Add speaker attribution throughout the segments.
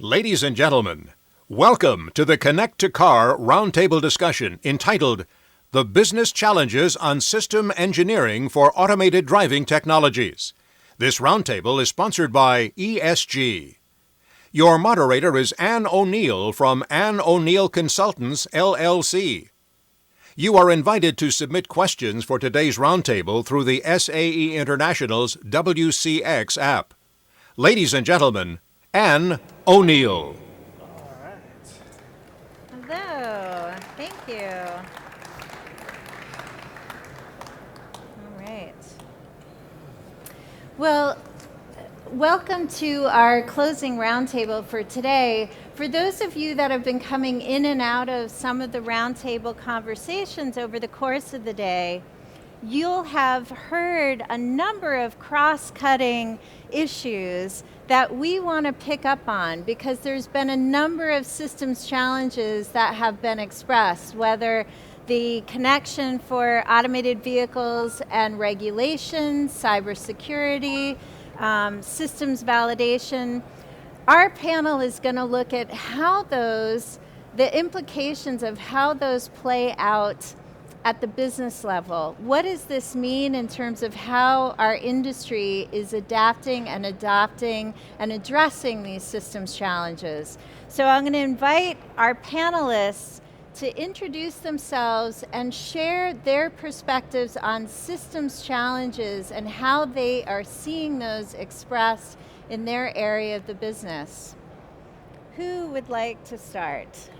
Speaker 1: Ladies and gentlemen, welcome to the Connect2Car Roundtable discussion entitled The Business Challenges on System Engineering for Automated Driving Technologies. This roundtable is sponsored by ESG. Your moderator is Ann O'Neill from Ann O'Neill Consultants, LLC. You are invited to submit questions for today's roundtable through the SAE International's WCX app. Ladies and gentlemen, Ann O'Neill.
Speaker 2: All right.
Speaker 3: Hello, thank you. All right. Well, welcome to our closing roundtable for today. For those of you that have been coming in and out of some of the roundtable conversations over the course of the day, you'll have heard a number of cross-cutting issues that we want to pick up on because there's been a number of systems challenges that have been expressed, whether the connection for automated vehicles and regulations, cybersecurity, systems validation. Our panel is going to look at how the implications of how those play out at the business level. What does this mean in terms of how our industry is adapting and adopting and addressing these systems challenges? So I'm going to invite our panelists to introduce themselves and share their perspectives on systems challenges and how they are seeing those expressed in their area of the business. Who would like to start?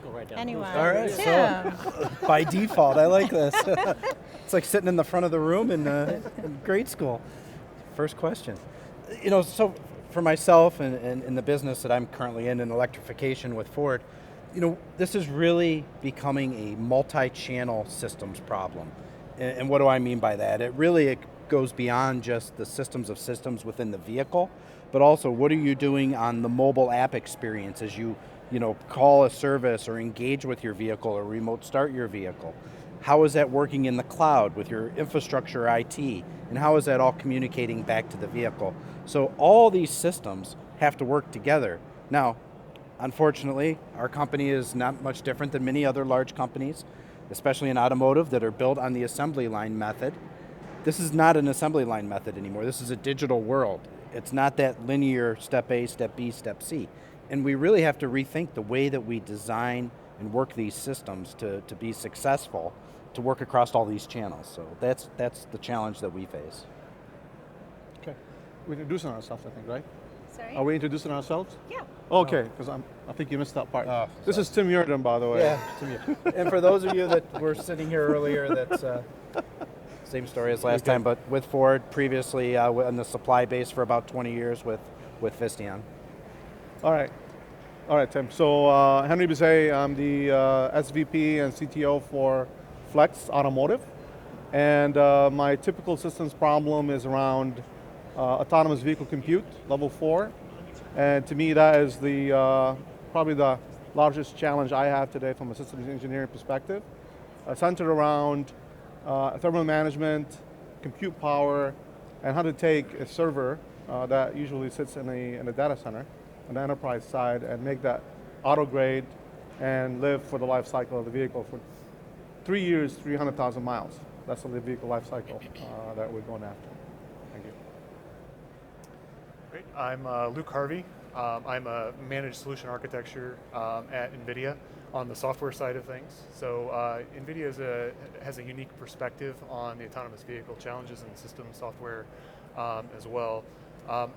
Speaker 2: Go right down.
Speaker 3: Anyone?
Speaker 2: All right.
Speaker 3: Tim.
Speaker 2: So, by default, I like this. It's like sitting in the front of the room in grade school. First question. So for myself and in the business that I'm currently in electrification with Ford, this is really becoming a multi-channel systems problem. And what do I mean by that? It goes beyond just the systems of systems within the vehicle, but also what are you doing on the mobile app experience as you call a service or engage with your vehicle or remote start your vehicle? How is that working in the cloud with your infrastructure IT? And how is that all communicating back to the vehicle? So all these systems have to work together. Now, unfortunately, our company is not much different than many other large companies, especially in automotive, that are built on the assembly line method. This is not an assembly line method anymore. This is a digital world. It's not that linear step A, step B, step C. And we really have to rethink the way that we design and work these systems to be successful, to work across all these channels. So that's the challenge that we face.
Speaker 4: Okay, we're introducing ourselves, I think, right?
Speaker 3: Sorry?
Speaker 4: Are we introducing ourselves?
Speaker 3: Yeah.
Speaker 4: Okay, because I think you missed that part. This is Tim Yurden, by the way.
Speaker 2: Yeah, and for those of you that were sitting here earlier, that's same story as last time, but with Ford, previously on the supply base for about 20 years with Visteon.
Speaker 4: All right, Tim. So Henry Bizet, I'm the SVP and CTO for Flex Automotive, and my typical systems problem is around autonomous vehicle compute, level 4, and to me that is probably the largest challenge I have today from a systems engineering perspective, centered around thermal management, compute power, and how to take a server that usually sits in a data center on the enterprise side and make that auto grade and live for the life cycle of the vehicle for 3 years, 300,000 miles. That's the vehicle life cycle that we're going after. Thank you.
Speaker 5: Great. I'm Luke Harvey. I'm a managed solution architecture at NVIDIA on the software side of things. So NVIDIA has a unique perspective on the autonomous vehicle challenges and system software as well.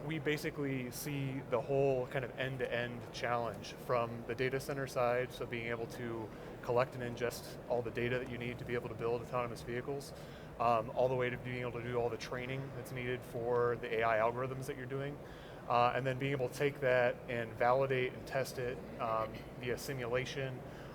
Speaker 5: We basically see the whole kind of end-to-end challenge from the data center side, so being able to collect and ingest all the data that you need to be able to build autonomous vehicles, all the way to being able to do all the training that's needed for the AI algorithms that you're doing, and then being able to take that and validate and test it via simulation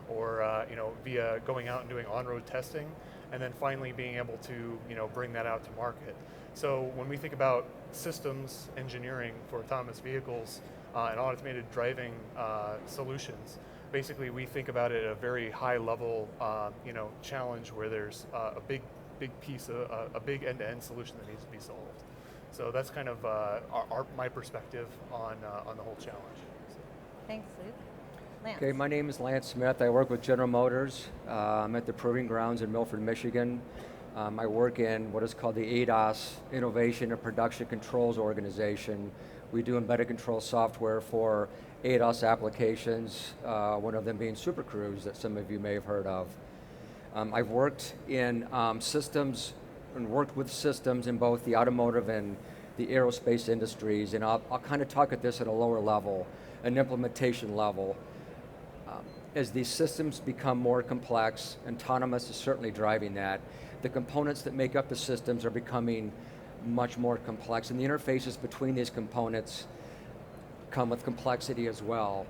Speaker 5: or via going out and doing on-road testing, and then finally being able to bring that out to market. So when we think about systems engineering for autonomous vehicles and automated driving solutions, basically we think about it at a very high level challenge where there's a big piece, a big end-to-end solution that needs to be solved. So that's kind of my perspective on the whole challenge. So.
Speaker 3: Thanks, Luke. Lance.
Speaker 6: Okay, my name is Lance Smith. I work with General Motors. I'm at the Proving Grounds in Milford, Michigan. I work in what is called the ADAS, Innovation and Production Controls Organization. We do embedded control software for ADAS applications, one of them being Super Cruise that some of you may have heard of. I've worked in systems and worked with systems in both the automotive and the aerospace industries, and I'll kind of talk at this at a lower level, an implementation level. As these systems become more complex, autonomous is certainly driving that. The components that make up the systems are becoming much more complex, and the interfaces between these components come with complexity as well.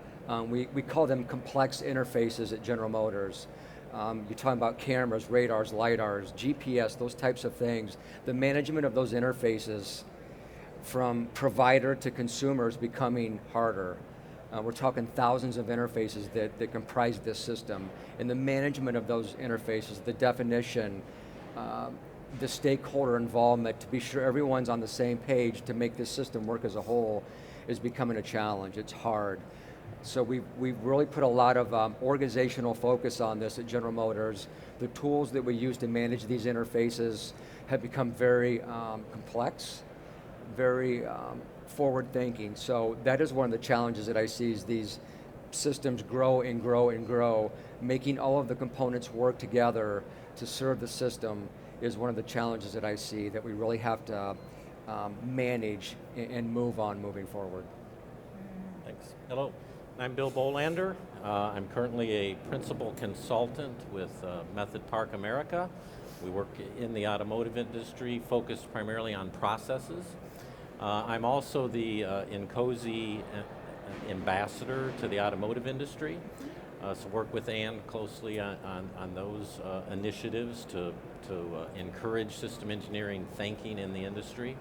Speaker 6: We call them complex interfaces at General Motors. You're talking about cameras, radars, lidars, GPS, those types of things. The management of those interfaces from provider to consumer is becoming harder. We're talking thousands of interfaces that comprise this system. And the management of those interfaces, the definition, the stakeholder involvement to be sure everyone's on the same page to make this system work as a whole is becoming a challenge. It's hard. So we've really put a lot of organizational focus on this at General Motors. The tools that we use to manage these interfaces have become very complex, very forward thinking. So that is one of the challenges that I see is these systems grow and grow and grow. Making all of the components work together to serve the system is one of the challenges that I see that we really have to manage and move on moving forward.
Speaker 7: Thanks. Hello, I'm Bill Bolander. I'm currently a principal consultant with Method Park America. We work in the automotive industry, focused primarily on processes. I'm also the INCOSI ambassador to the automotive industry. So work with Ann closely on those initiatives to encourage system engineering thinking in the industry.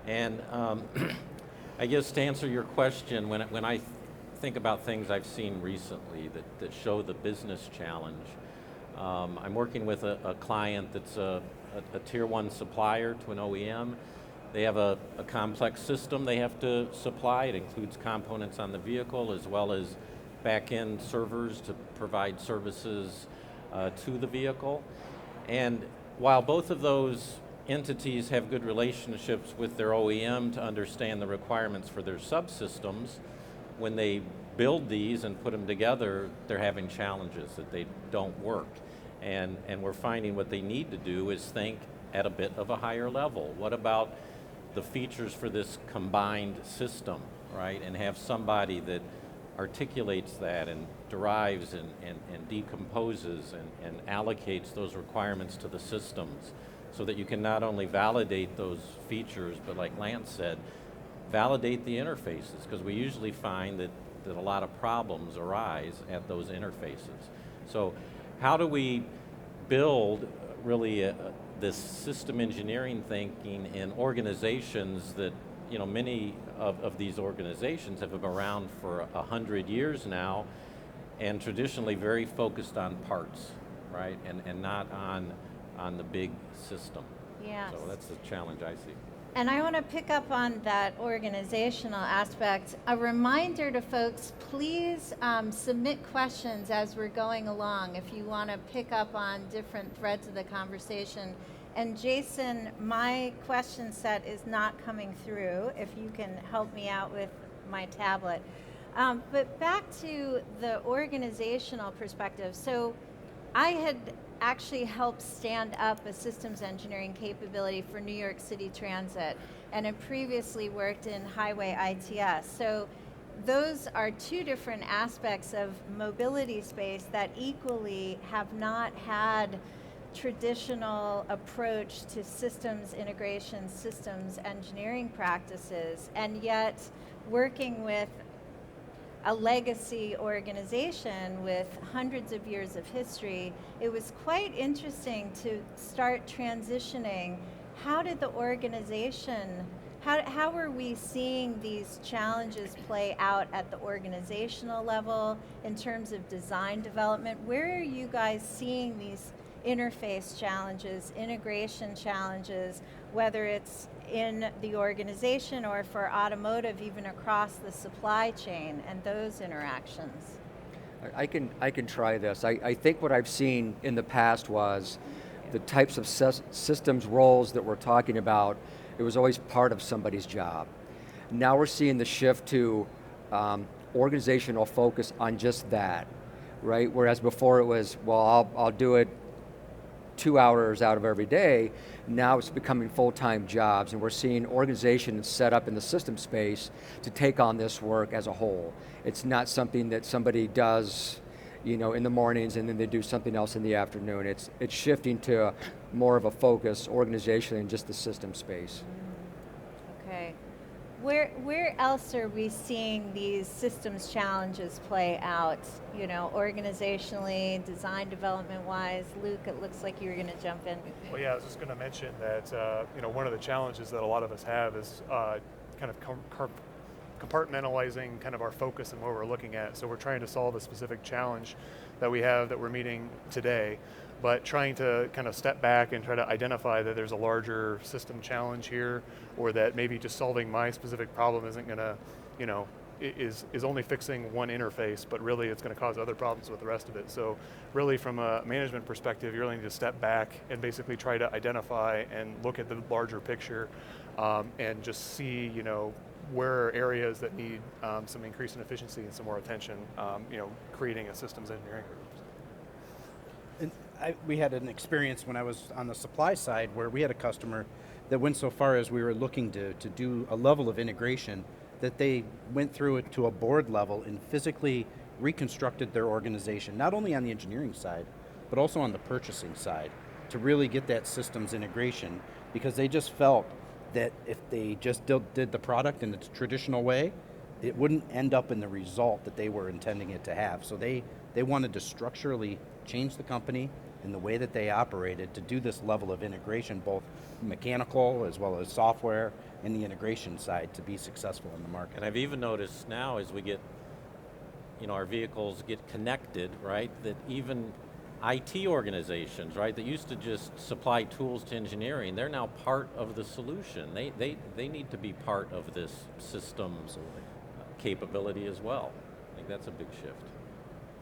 Speaker 7: And I guess to answer your question, when I think about things I've seen recently that show the business challenge, I'm working with a client that's a tier 1 supplier to an OEM. They have a complex system they have to supply. It includes components on the vehicle as well as back-end servers to provide services to the vehicle. And while both of those entities have good relationships with their OEM to understand the requirements for their subsystems, when they build these and put them together, they're having challenges that they don't work. And we're finding what they need to do is think at a bit of a higher level. What about the features for this combined system, right? And have somebody that articulates that and derives and decomposes and allocates those requirements to the systems so that you can not only validate those features, but like Lance said, validate the interfaces, because we usually find that a lot of problems arise at those interfaces. So how do we build really this system engineering thinking in organizations that, you know, many of these organizations have been around for 100 years now and traditionally very focused on parts, right? And not on the big system.
Speaker 3: Yes.
Speaker 7: So that's the challenge I see.
Speaker 3: And I want to pick up on that organizational aspect. A reminder to folks, please submit questions as we're going along if you want to pick up on different threads of the conversation. And Jason, my question set is not coming through, if you can help me out with my tablet. But back to the organizational perspective. So I had actually helped stand up a systems engineering capability for New York City Transit, and had previously worked in highway ITS. So those are two different aspects of mobility space that equally have not had traditional approach to systems integration, systems engineering practices, and yet working with a legacy organization with hundreds of years of history, it was quite interesting to start transitioning. How did the organization, how were we seeing these challenges play out at the organizational level in terms of design development? Where are you guys seeing these interface challenges, integration challenges, whether it's in the organization, or for automotive, even across the supply chain and those interactions?
Speaker 6: I can try this. I think what I've seen in the past was the types of systems roles that we're talking about, it was always part of somebody's job. Now we're seeing the shift to organizational focus on just that, right? Whereas before it was, well, I'll do it 2 hours out of every day. Now it's becoming full-time jobs, and we're seeing organizations set up in the system space to take on this work as a whole. It's not something that somebody does, in the mornings and then they do something else in the afternoon. It's shifting to more of a focus organizationally in just the system space.
Speaker 3: Okay. Where else are we seeing these systems challenges play out, organizationally, design development-wise? Luke, it looks like you were going to jump in.
Speaker 5: Well, yeah, I was just going to mention that one of the challenges that a lot of us have is kind of compartmentalizing kind of our focus and what we're looking at. So we're trying to solve a specific challenge that we have that we're meeting today, but trying to kind of step back and try to identify that there's a larger system challenge here, or that maybe just solving my specific problem isn't going to, is only fixing one interface, but really it's going to cause other problems with the rest of it. So really from a management perspective, you really need to step back and basically try to identify and look at the larger picture and just see, where are areas that need some increase in efficiency and some more attention, creating a systems engineering group.
Speaker 2: And we had an experience when I was on the supply side where we had a customer that went so far as we were looking to do a level of integration that they went through it to a board level and physically reconstructed their organization, not only on the engineering side, but also on the purchasing side, to really get that systems integration, because they just felt that if they just did the product in its traditional way, it wouldn't end up in the result that they were intending it to have. So they wanted to structurally change the company and the way that they operated to do this level of integration, both mechanical as well as software and the integration side, to be successful in the market.
Speaker 7: And I've even noticed now as we get, our vehicles get connected, right, that even IT organizations, right, that used to just supply tools to engineering, they're now part of the solution. They need to be part of this systems capability as well. I think that's a big shift.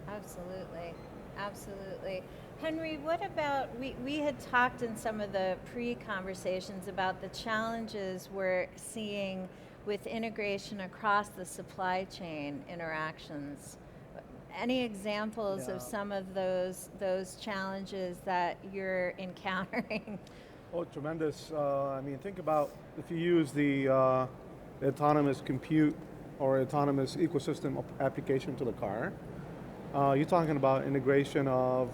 Speaker 3: Absolutely, absolutely. Henry, what about, we had talked in some of the pre-conversations about the challenges we're seeing with integration across the supply chain interactions. Any examples of some of those challenges that you're encountering?
Speaker 4: Oh, tremendous. Think about if you use the autonomous compute or autonomous ecosystem application to the car, you're talking about integration of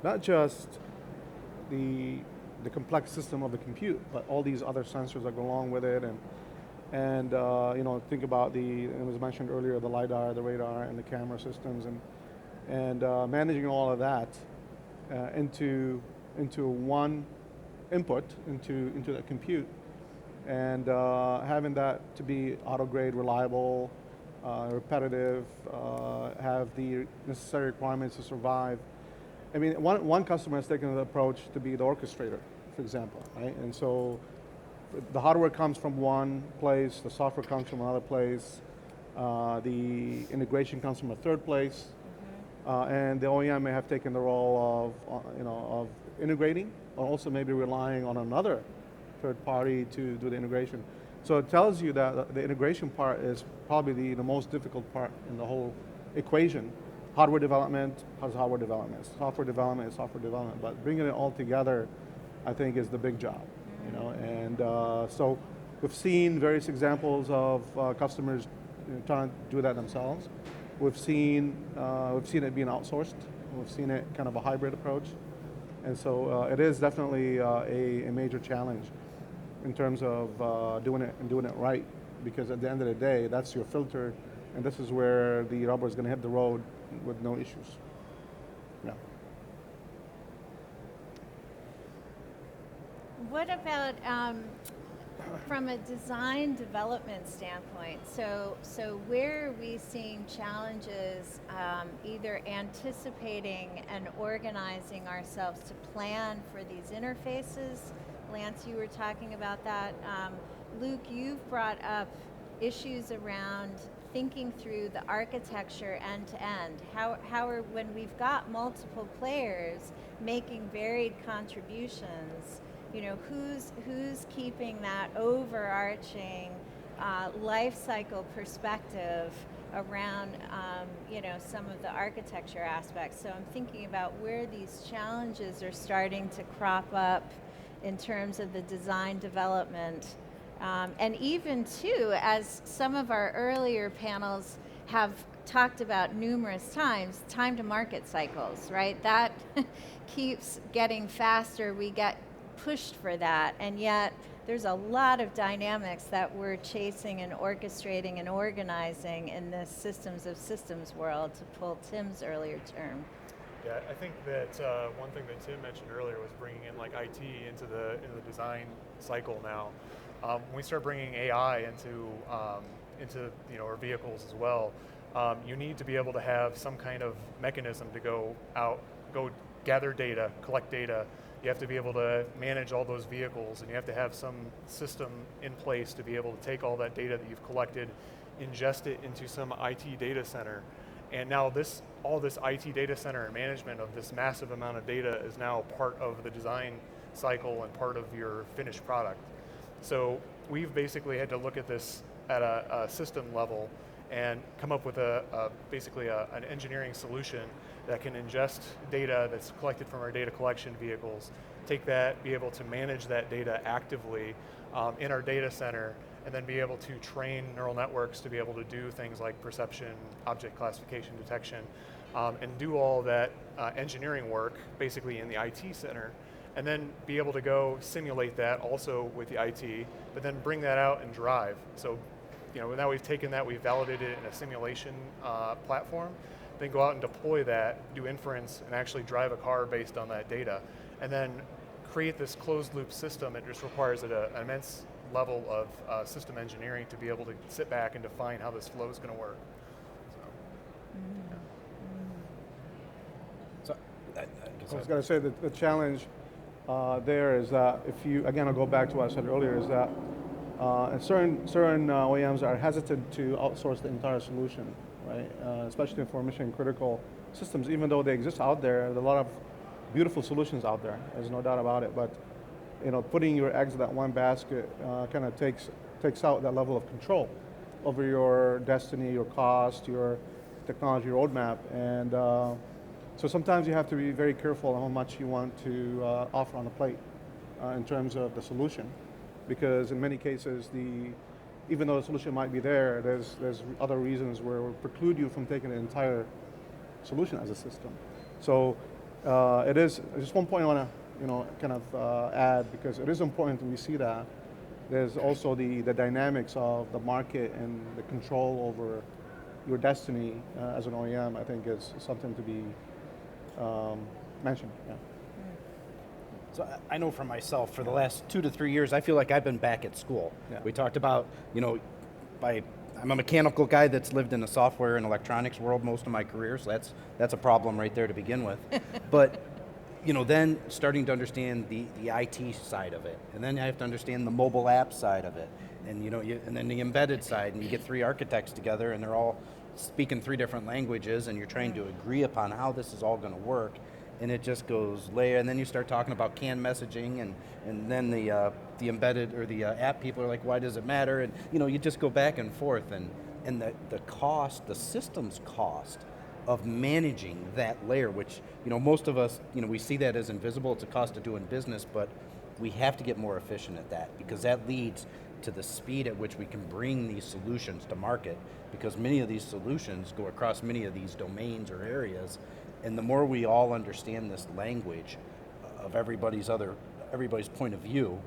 Speaker 4: not just the complex system of the compute, but all these other sensors that go along with it, and think about it was mentioned earlier, the LiDAR, the radar, and the camera systems, and managing all of that into one input into the compute, and having that to be auto-grade, reliable, repetitive, have the necessary requirements to survive. One customer has taken the approach to be the orchestrator, for example, right? And so the hardware comes from one place, the software comes from another place, the integration comes from a third place, and the OEM may have taken the role of integrating, or also maybe relying on another third party to do the integration. So it tells you that the integration part is probably the most difficult part in the whole equation. Hardware development has hardware development. Software development is software development. But bringing it all together, I think, is the big job. And so we've seen various examples of customers trying to do that themselves. We've seen it being outsourced. We've seen it kind of a hybrid approach. And so it is definitely a major challenge in terms of doing it right, because at the end of the day, that's your filter, and this is where the rubber is going to hit the road with no issues. Yeah.
Speaker 3: What about from a design development standpoint? So where are we seeing challenges either anticipating and organizing ourselves to plan for these interfaces Lance, you were talking about that. Luke, you've brought up issues around thinking through the architecture end to end. How are, when we've got multiple players making varied contributions, you know, who's keeping that overarching life cycle perspective around you know, some of the architecture aspects. So I'm thinking about where these challenges are starting to crop up in terms of the design development. And even too, as some of our earlier panels have talked about numerous times, time to market cycles, right? That keeps getting faster, we get pushed for that, and yet there's a lot of dynamics that we're chasing and orchestrating and organizing in this systems of systems world, to pull Tim's earlier term.
Speaker 5: Yeah, I think that one thing that Tim mentioned earlier was bringing in like IT into the design cycle now. When we start bringing AI into you know, our vehicles as well, you need to be able to have some kind of mechanism to go gather data, collect data. You have to be able to manage all those vehicles, and you have to have some system in place to be able to take all that data that you've collected, ingest it into some IT data center. And now all this IT data center and management of this massive amount of data is now part of the design cycle and part of your finished product. So we've basically had to look at this at a system level and come up with basically an engineering solution that can ingest data that's collected from our data collection vehicles, take that, be able to manage that data actively in our data center, and then be able to train neural networks to be able to do things like perception, object classification, detection, and do all that engineering work basically in the IT center, and then be able to go simulate that also with the IT, but then bring that out and drive. So, you know, now we've taken that, we've validated it in a simulation platform, then go out and deploy that, do inference, and actually drive a car based on that data. And then create this closed loop system. It just requires an immense level of system engineering to be able to sit back and define how this flow is going to work.
Speaker 2: So,
Speaker 4: I was going to say that the challenge there is that if you, again, I'll go back to what I said earlier, is that certain OEMs are hesitant to outsource the entire solution, right? Especially for mission critical systems, even though they exist out there. There's a lot of beautiful solutions out there, there's no doubt about it, but you know, putting your eggs in that one basket kind of takes out that level of control over your destiny, your cost, your technology roadmap, and so sometimes you have to be very careful on how much you want to offer on the plate in terms of the solution, because in many cases, even though the solution might be there, there's other reasons where it will preclude you from taking the entire solution as a system. So it is just one point I want to kind of add, because it is important we see that. There's also the dynamics of the market and the control over your destiny as an OEM, I think is something to be mentioned. Yeah.
Speaker 2: So I know for myself, for the last 2 to 3 years, I feel like I've been back at school.
Speaker 4: Yeah.
Speaker 2: We talked about, you know, I'm a mechanical guy that's lived in the software and electronics world most of my career, so that's a problem right there to begin with. But, you know, then starting to understand the IT side of it, and then I have to understand the mobile app side of it, and you know, and then the embedded side, and you get 3 architects together, and they're all speaking 3 different languages, and you're trying to agree upon how this is all going to work. And it just goes layer, and then you start talking about canned messaging, and then the embedded or the app people are like, why does it matter? And you know, you just go back and forth, and the cost, the system's cost of managing that layer, which you know most of us, you know, we see that as invisible. It's a cost of doing business, but we have to get more efficient at that, because that leads to the speed at which we can bring these solutions to market, because many of these solutions go across many of these domains or areas. And the more we all understand this language of everybody's point of view,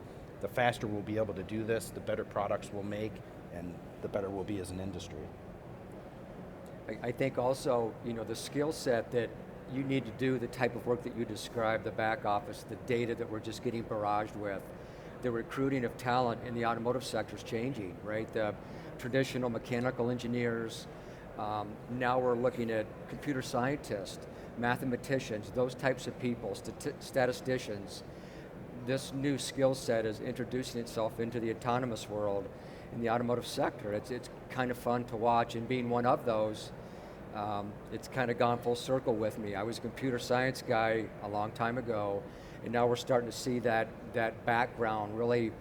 Speaker 2: the faster we'll be able to do this, the better products we'll make, and the better we'll be as an industry.
Speaker 6: I think also, you know, the skill set that you need to do, the type of work that you described, the back office, the data that we're just getting barraged with, the recruiting of talent in the automotive sector is changing, right? The traditional mechanical engineers, now we're looking at computer scientists, mathematicians, those types of people, statisticians. this new skill set is introducing itself into the autonomous world in the automotive sector. It's kind of fun to watch, and being one of those, it's kind of gone full circle with me. I was a computer science guy a long time ago, and now we're starting to see that background really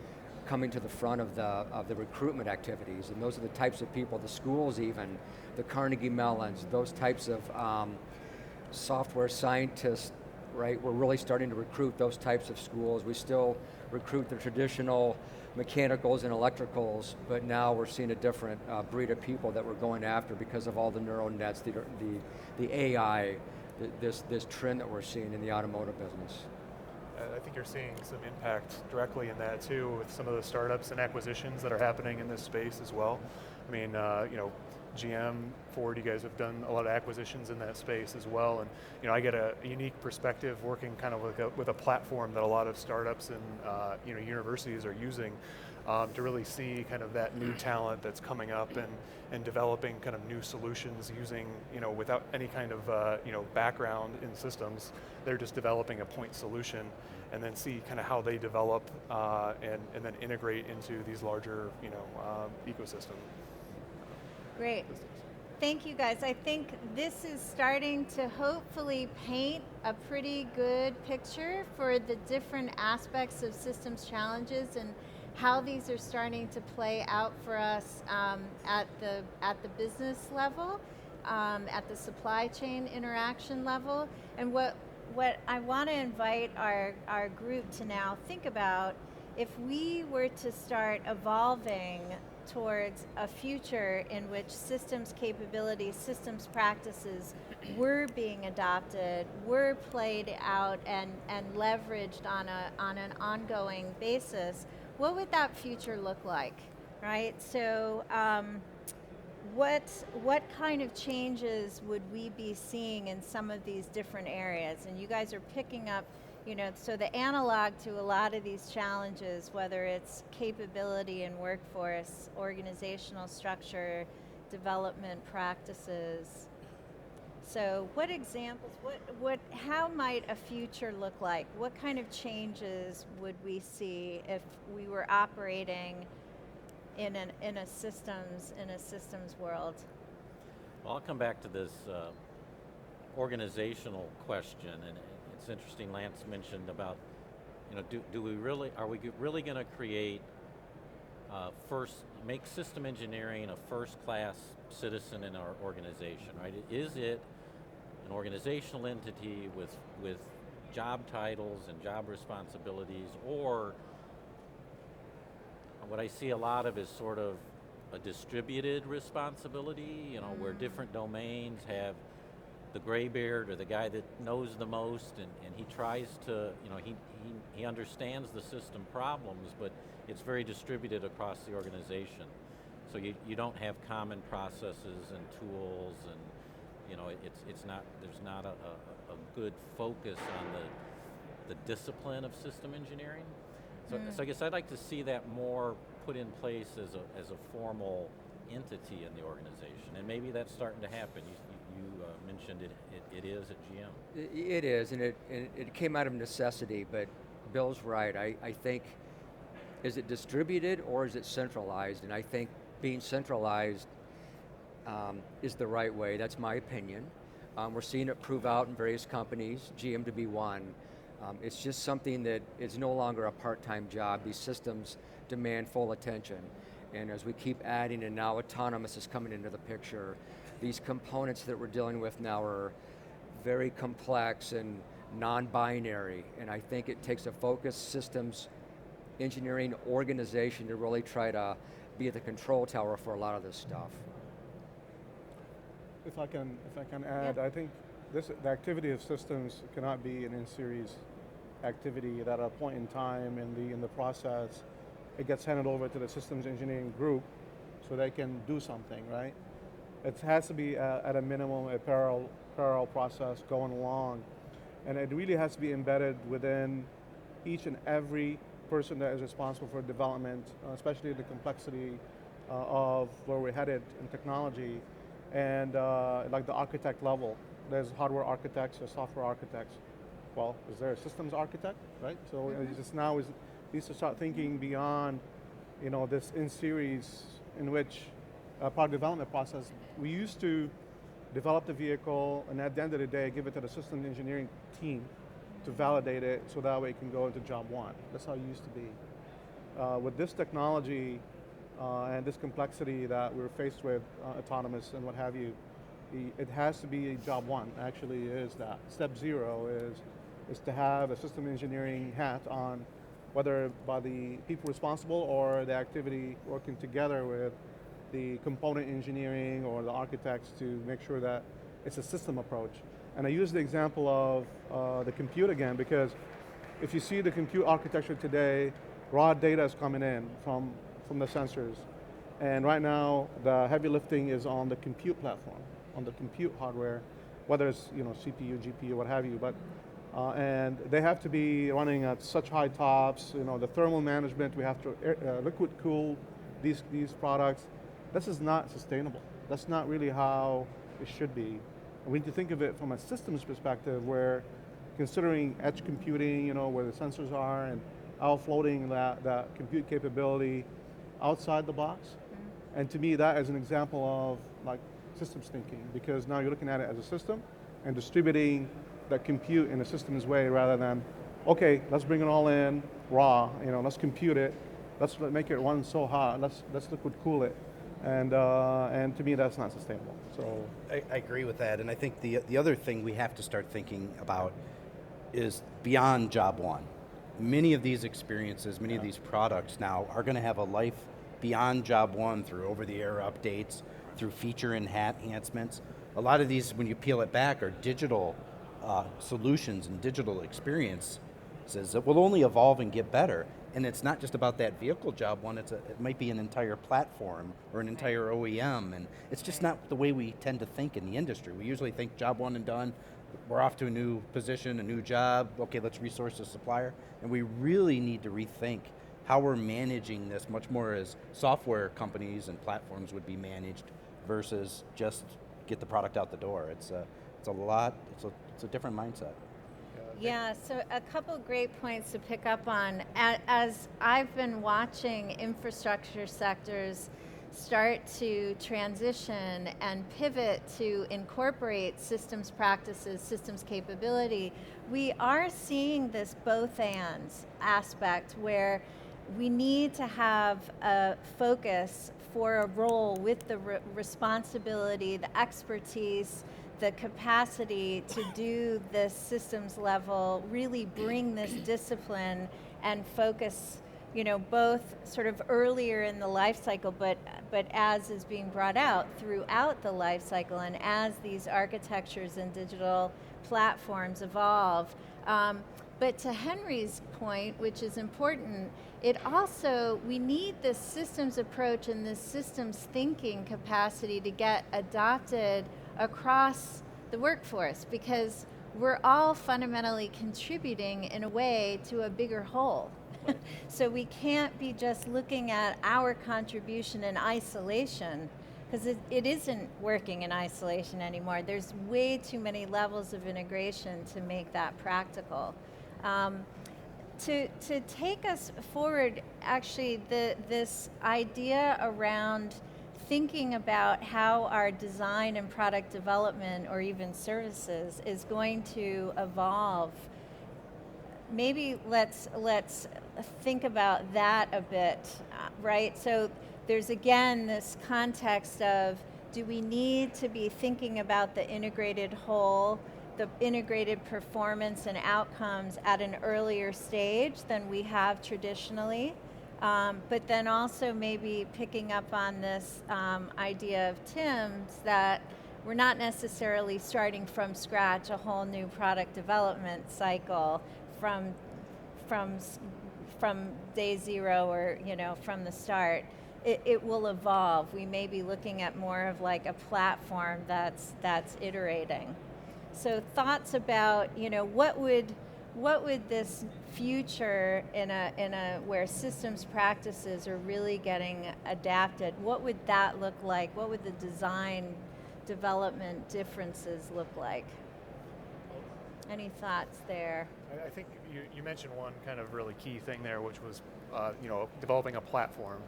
Speaker 6: coming to the front of the recruitment activities, and those are the types of people, the schools even, the Carnegie Mellons, those types of software scientists, right? We're really starting to recruit those types of schools. We still recruit the traditional mechanicals and electricals, but now we're seeing a different breed of people that we're going after because of all the neural nets, the AI, this trend that we're seeing in the automotive business.
Speaker 5: I think you're seeing some impact directly in that too, with some of the startups and acquisitions that are happening in this space as well. I mean, GM, Ford, you guys have done a lot of acquisitions in that space as well, and I get a unique perspective working kind of with a platform that a lot of startups and universities are using to really see kind of that new talent that's coming up and developing kind of new solutions using, without any kind of background in systems. They're just developing a point solution, and then see kind of how they develop and then integrate into these larger ecosystem.
Speaker 3: Great. Thank you guys. I think this is starting to hopefully paint a pretty good picture for the different aspects of systems challenges and how these are starting to play out for us at the business level, at the supply chain interaction level. And what I want to invite our group to now think about, if we were to start evolving towards a future in which systems capabilities, systems practices were being adopted, were played out and leveraged on an ongoing basis, what would that future look like, right? So what kind of changes would we be seeing in some of these different areas? And you guys are picking up, so the analog to a lot of these challenges, whether it's capability in workforce, organizational structure, development practices. So what examples, how might a future look like? What kind of changes would we see if we were operating in a systems world?
Speaker 7: Well, I'll come back to this organizational question, and it's interesting. Lance mentioned about, are we really going to create make system engineering a first-class citizen in our organization, right? Is it an organizational entity with job titles and job responsibilities, or what I see a lot of is sort of a distributed responsibility, where different domains have the gray beard or the guy that knows the most, and he tries to, he understands the system problems, but it's very distributed across the organization. So you don't have common processes and tools, and there's not a good focus on the discipline of system engineering. So I guess I'd like to see that more put in place as a formal entity in the organization, and maybe that's starting to happen. You mentioned it is at GM.
Speaker 6: It is, and it came out of necessity, but Bill's right. I think, is it distributed or is it centralized? And I think being centralized is the right way. That's my opinion. We're seeing it prove out in various companies, GM to be one. It's just something that is no longer a part-time job. These systems demand full attention. And as we keep adding, and now autonomous is coming into the picture, these components that we're dealing with now are very complex and non-binary. And I think it takes a focused systems engineering organization to really try to be the control tower for a lot of this stuff.
Speaker 4: If I can add, I think the activity of systems cannot be an in-series activity that at a point in time in the process, it gets handed over to the systems engineering group so they can do something, right? It has to be at a minimum a parallel process going along, and it really has to be embedded within each and every person that is responsible for development, especially the complexity of where we're headed in technology, and like the architect level. There's hardware architects, there's software architects. well, is there a systems architect, right? So it just now needs to start thinking beyond, this in series in which product development process, we used to develop the vehicle and at the end of the day give it to the system engineering team to validate it so that way it can go into job one. That's how it used to be. With this technology and this complexity that we're faced with, autonomous and what have you, it has to be job one, actually is that. Step zero is to have a system engineering hat on, whether by the people responsible or the activity working together with the component engineering or the architects to make sure that it's a system approach. And I use the example of the compute again, because if you see the compute architecture today, raw data is coming in from the sensors. And right now, the heavy lifting is on the compute platform, on the compute hardware, whether it's CPU, GPU, what have you. But and they have to be running at such high tops. The thermal management, we have to liquid cool these products. This is not sustainable. That's not really how it should be. We need to think of it from a systems perspective, where considering edge computing, where the sensors are, and offloading that compute capability outside the box. And to me, that is an example of like systems thinking, because now you're looking at it as a system and distributing that compute in a systems way rather than, okay, let's bring it all in raw, let's compute it, let's make it run so hot, let's liquid cool it. And to me, that's not sustainable. So
Speaker 2: I agree with that, and I think the other thing we have to start thinking about is beyond job one. Many of these experiences, many of these products now are going to have a life beyond job one through over-the-air updates, through feature enhancements. A lot of these, when you peel it back, are digital solutions and digital experiences that will only evolve and get better. And it's not just about that vehicle job one, it might be an entire platform or an entire OEM, and it's just not the way we tend to think in the industry. We usually think job one and done, we're off to a new position, a new job, okay, let's resource the supplier. And we really need to rethink how we're managing this much more as software companies and platforms would be managed versus just get the product out the door. It's a different mindset.
Speaker 3: Yeah, so a couple great points to pick up on. As I've been watching infrastructure sectors start to transition and pivot to incorporate systems practices, systems capability, we are seeing this both ands aspect where we need to have a focus for a role with the responsibility, the expertise, the capacity to do this systems level, really bring this discipline and focus, both sort of earlier in the life cycle, but as is being brought out throughout the life cycle and as these architectures and digital platforms evolve. But to Henry's point, which is important, we need this systems approach and this systems thinking capacity to get adopted across the workforce, because we're all fundamentally contributing in a way to a bigger whole. So we can't be just looking at our contribution in isolation, because it isn't working in isolation anymore. There's way too many levels of integration to make that practical. To take us forward, actually, this idea around thinking about how our design and product development or even services is going to evolve, maybe let's think about that a bit, right? So there's again this context of, do we need to be thinking about the integrated whole, the integrated performance and outcomes at an earlier stage than we have traditionally? But then also maybe picking up on this idea of Tim's, that we're not necessarily starting from scratch a whole new product development cycle from day zero, or from the start. It will evolve. We may be looking at more of like a platform that's iterating. So thoughts about what would this future in a where systems practices are really getting adapted, what would that look like? What would the design development differences look like? Any thoughts there?
Speaker 5: I think you mentioned one kind of really key thing there, which was developing a platform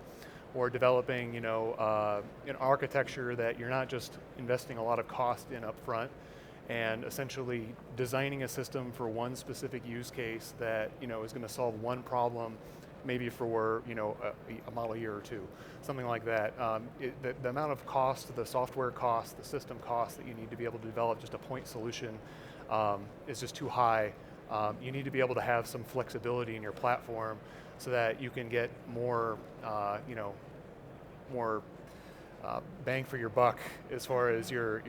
Speaker 5: or developing an architecture that you're not just investing a lot of cost in up front, and essentially designing a system for one specific use case that is going to solve one problem, maybe for a model year or two, something like that. The amount of cost, the software cost, the system cost that you need to be able to develop just a point solution is just too high. You need to be able to have some flexibility in your platform so that you can get more, more bang for your buck as far as your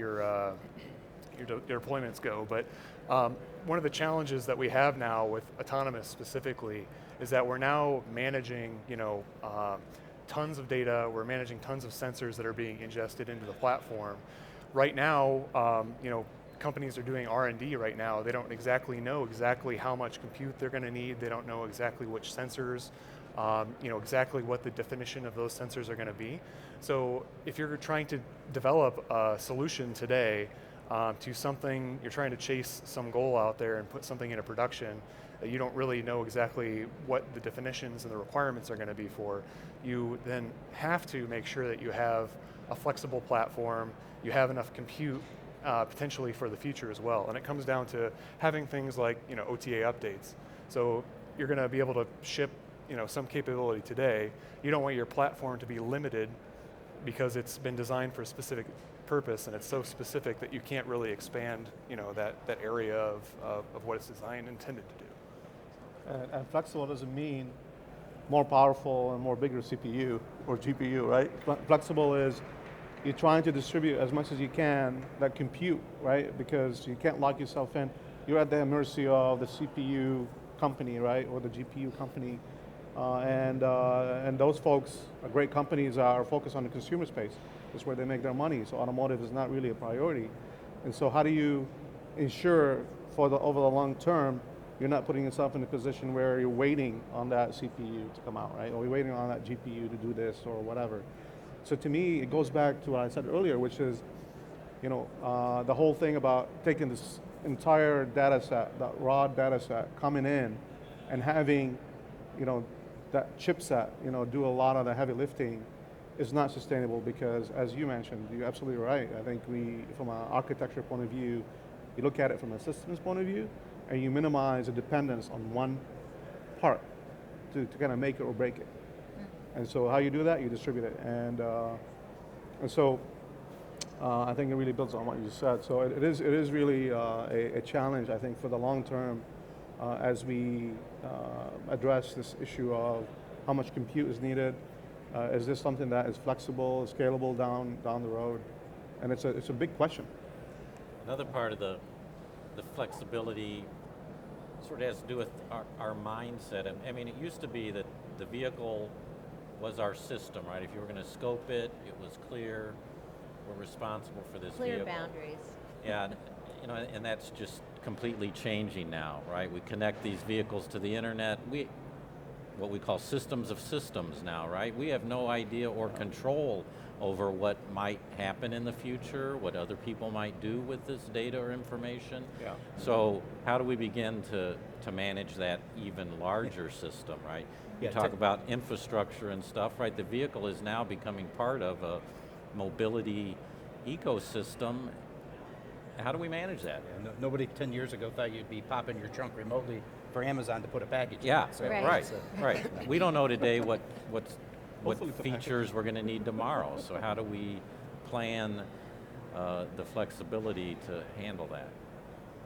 Speaker 5: deployments go. But one of the challenges that we have now with autonomous specifically is that we're now managing, tons of data. We're managing tons of sensors that are being ingested into the platform. Right now, companies are doing R&D right now. They don't exactly know exactly how much compute they're going to need. They don't know exactly which sensors, exactly what the definition of those sensors are going to be. So if you're trying to develop a solution today to something, you're trying to chase some goal out there and put something into production that you don't really know exactly what the definitions and the requirements are going to be for, you then have to make sure that you have a flexible platform, you have enough compute potentially for the future as well. And it comes down to having things like OTA updates. So you're going to be able to ship some capability today. You don't want your platform to be limited because it's been designed for a specific purpose, and it's so specific that you can't really expand that area of what it's designed intended to do.
Speaker 4: And flexible doesn't mean more powerful and more bigger CPU or GPU, right? Flexible is you're trying to distribute as much as you can that compute, right? Because you can't lock yourself in. You're at the mercy of the CPU company, right? Or the GPU company. And those folks, great companies, are focused on the consumer space. That's where they make their money. So automotive is not really a priority. And so how do you ensure over the long term, you're not putting yourself in a position where you're waiting on that CPU to come out, right? Or you're waiting on that GPU to do this or whatever. So to me, it goes back to what I said earlier, which is, the whole thing about taking this entire data set, that raw data set, coming in and having, that chipset, do a lot of the heavy lifting is not sustainable because, as you mentioned, you're absolutely right. I think from an architecture point of view, you look at it from a systems point of view, and you minimize the dependence on one part to kind of make it or break it. And so how you do that, you distribute it. And so I think it really builds on what you said. So it is really a challenge, I think, for the long term as we address this issue of how much compute is needed. Is this something that is flexible, scalable down the road? And it's a big question.
Speaker 7: Another part of the flexibility sort of has to do with our mindset. I mean, it used to be that the vehicle was our system, right? If you were going to scope it, it was clear. We're responsible for this
Speaker 3: Clear
Speaker 7: vehicle.
Speaker 3: boundaries.
Speaker 7: Yeah, and that's just completely changing now, right? We connect these vehicles to the internet. What we call systems of systems now, right? We have no idea or control over what might happen in the future, what other people might do with this data or information.
Speaker 2: Yeah.
Speaker 7: So how do we begin to manage that even larger system, right? You talk about infrastructure and stuff, right? The vehicle is now becoming part of a mobility ecosystem. How do we manage that?
Speaker 2: Yeah, nobody 10 years ago thought you'd be popping your trunk remotely for Amazon to put a package
Speaker 7: Yeah,
Speaker 2: in. So
Speaker 7: right. We don't know today what
Speaker 4: Hopefully the
Speaker 7: features we're going to need tomorrow. So how do we plan the flexibility to handle that?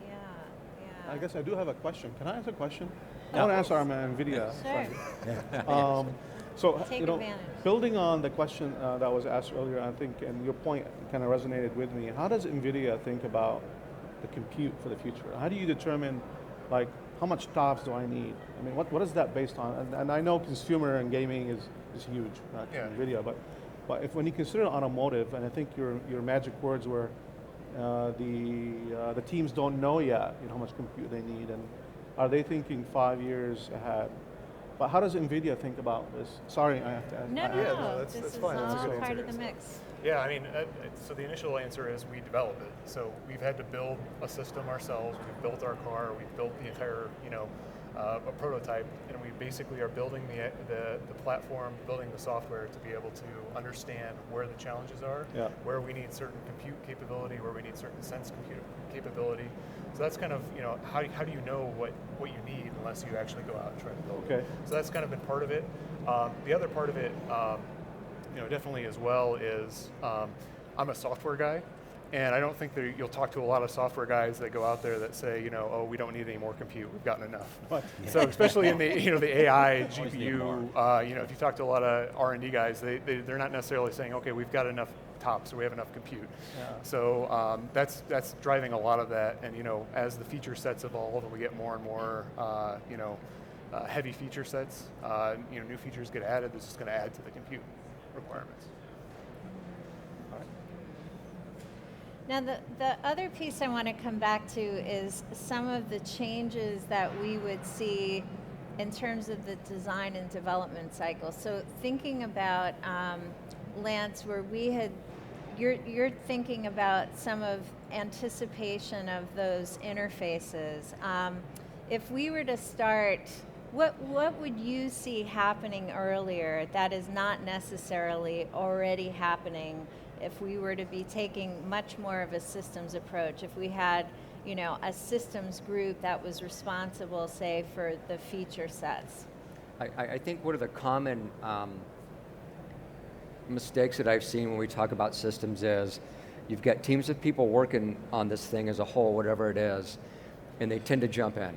Speaker 3: Yeah.
Speaker 4: I guess I do have a question. Can I ask a question? I
Speaker 7: Yeah.
Speaker 4: want to answer on NVIDIA.
Speaker 3: Sure.
Speaker 4: So,
Speaker 3: Take advantage.
Speaker 4: building on the question that was asked earlier, I think, and your point kind of resonated with me. How does NVIDIA think about the compute for the future? How do you determine, like, how much TOPS do I need? I mean, what is that based on? And I know consumer and gaming is huge, not NVIDIA, but when you consider automotive, and I think your magic words were the teams don't know yet, how much compute they need, and are they thinking 5 years ahead? But how does NVIDIA think about this? Sorry, I have to ask.
Speaker 3: No,
Speaker 5: that's
Speaker 3: this is
Speaker 5: fine. That's a
Speaker 3: all
Speaker 5: good
Speaker 3: part
Speaker 5: answer.
Speaker 3: of the mix.
Speaker 5: Yeah, I mean, so the initial answer is we develop it. So we've had to build a system ourselves. We've built our car. We've built the entire, a prototype, and we basically are building the platform, building the software to be able to understand where the challenges are, where we need certain compute capability, where we need certain sense compute capability. So that's kind of, how do you know what you need unless you actually go out and try to build it? So that's kind of been part of it. The other part of it, definitely as well is I'm a software guy, and I don't think that you'll talk to a lot of software guys that go out there that say, oh, we don't need any more compute, we've gotten enough. So especially in the the AI GPU, if you talk to a lot of R&D guys, they're not necessarily saying, okay, we've got enough TOPS, or we have enough compute. So that's driving a lot of that, and as the feature sets evolve and we get more and more heavy feature sets, new features get added, this is going to add to the compute requirements.
Speaker 3: Now, the other piece I want to come back to is some of the changes that we would see in terms of the design and development cycle. So thinking about, Lance, where you're thinking about some of anticipation of those interfaces. If we were to start, what would you see happening earlier that is not necessarily already happening if we were to be taking much more of a systems approach? If we had, a systems group that was responsible, say, for the feature sets?
Speaker 6: I think one of the common mistakes that I've seen when we talk about systems is you've got teams of people working on this thing as a whole, whatever it is, and they tend to jump in.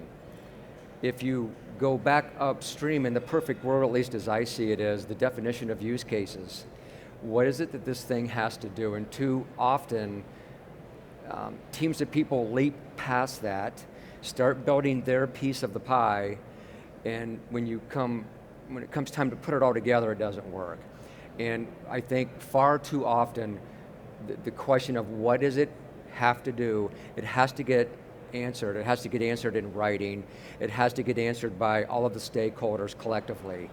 Speaker 6: If you go back upstream, in the perfect world, at least as I see it, is the definition of use cases. What is it that this thing has to do? And too often, teams of people leap past that, start building their piece of the pie, and when it comes time to put it all together, it doesn't work. And I think far too often, the question of what does it have to do, it has to get answered. It has to get answered in writing. It has to get answered by all of the stakeholders collectively.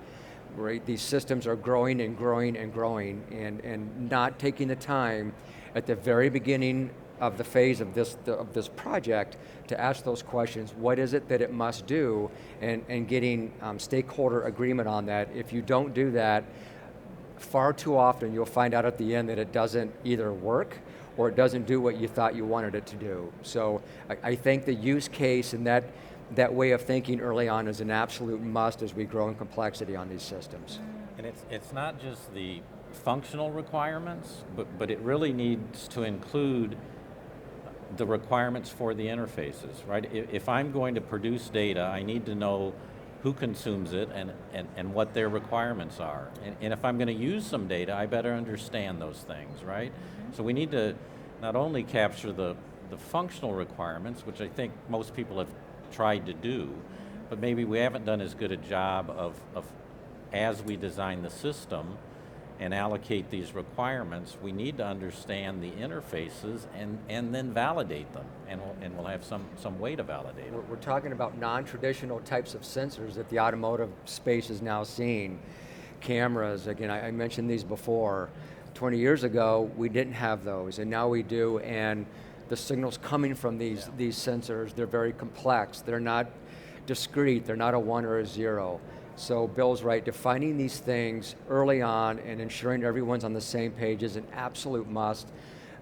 Speaker 6: Right? These systems are growing and growing and growing, and not taking the time at the very beginning of the phase of this project to ask those questions. What is it that it must do, and getting stakeholder agreement on that. If you don't do that, far too often you'll find out at the end that it doesn't either work or it doesn't do what you thought you wanted it to do. So I think the use case and that way of thinking early on is an absolute must as we grow in complexity on these systems.
Speaker 7: And it's not just the functional requirements, but it really needs to include the requirements for the interfaces, right? If I'm going to produce data, I need to know who consumes it and what their requirements are. And if I'm going to use some data, I better understand those things, right? So we need to not only capture the functional requirements, which I think most people have tried to do, but maybe we haven't done as good a job of as we design the system and allocate these requirements, we need to understand the interfaces and then validate them, and we'll have some way to validate them.
Speaker 6: We're talking about non-traditional types of sensors that the automotive space is now seeing. Cameras, again, I mentioned these before. 20 years ago, we didn't have those, and now we do, and the signals coming from these sensors, they're very complex. They're not discrete, they're not a 1 or a 0. So Bill's right, defining these things early on and ensuring everyone's on the same page is an absolute must,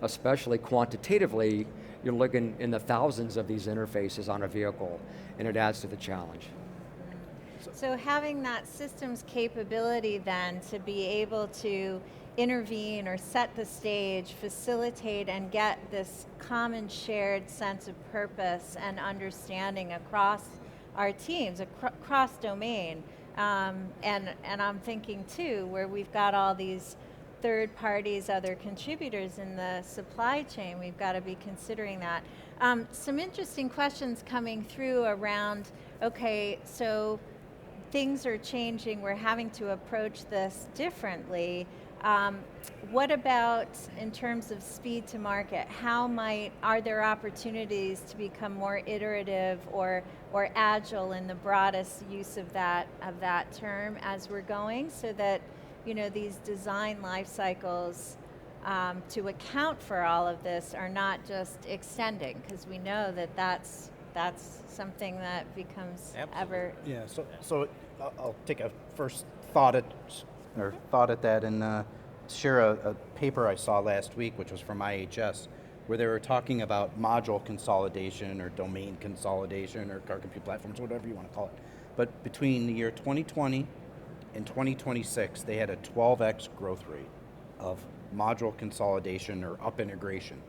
Speaker 6: especially quantitatively. You're looking in the thousands of these interfaces on a vehicle, and it adds to the challenge.
Speaker 3: So having that systems capability then to be able to intervene or set the stage, facilitate and get this common shared sense of purpose and understanding across our teams, across domain. And I'm thinking too, where we've got all these third parties, other contributors in the supply chain, we've got to be considering that. Some interesting questions coming through around, okay, so things are changing, we're having to approach this differently. What about in terms of speed to market? Are there opportunities to become more iterative or agile in the broadest use of that term as we're going, so that these design life cycles to account for all of this are not just extending, because we know that that's something that becomes ever.
Speaker 2: Yeah. So I'll take a first thought at that and share a paper I saw last week, which was from IHS, where they were talking about module consolidation or domain consolidation or car compute platforms, whatever you want to call it. But between the year 2020 and 2026, they had a 12x growth rate of module consolidation or up integration.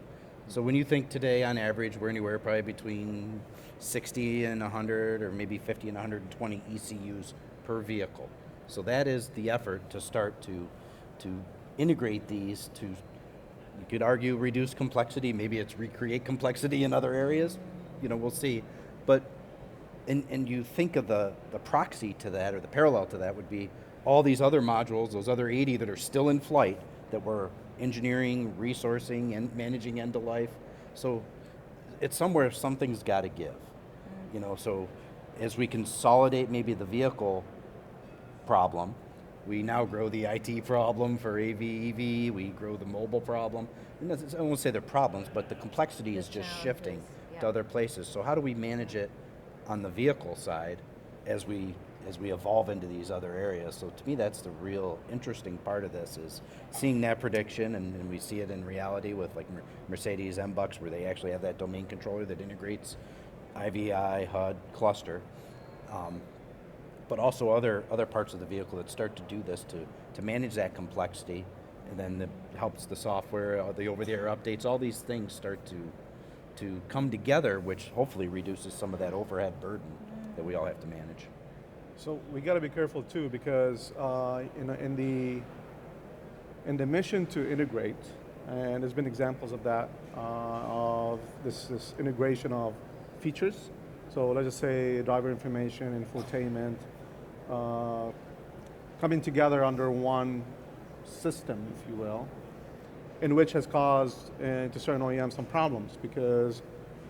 Speaker 2: So when you think today, on average, we're anywhere probably between 60 and 100 or maybe 50 and 120 ECUs per vehicle. So that is the effort to start to integrate these to, you could argue, reduce complexity. Maybe it's recreate complexity in other areas. We'll see. But and you think of the proxy to that, or the parallel to that would be all these other modules, those other 80 that are still in flight, that we're engineering, resourcing, and managing end of life. So it's somewhere something's got to give. So as we consolidate maybe the vehicle problem, we now grow the IT problem for AV, EV, we grow the mobile problem. And I won't say they're problems, but the complexity is just shifting to other places. So how do we manage it on the vehicle side as we evolve into these other areas? So to me, that's the real interesting part of this, is seeing that prediction, and we see it in reality with like Mercedes MBUX, where they actually have that domain controller that integrates IVI, HUD, cluster. But also other parts of the vehicle that start to do this to manage that complexity, and then it helps the software, the over-the-air updates, all these things start to come together, which hopefully reduces some of that overhead burden that we all have to manage.
Speaker 4: So we got to be careful too, because in the mission to integrate, and there's been examples of that, of this integration of features. So let's just say driver information, infotainment, coming together under one system, if you will, in which has caused to certain OEMs some problems, because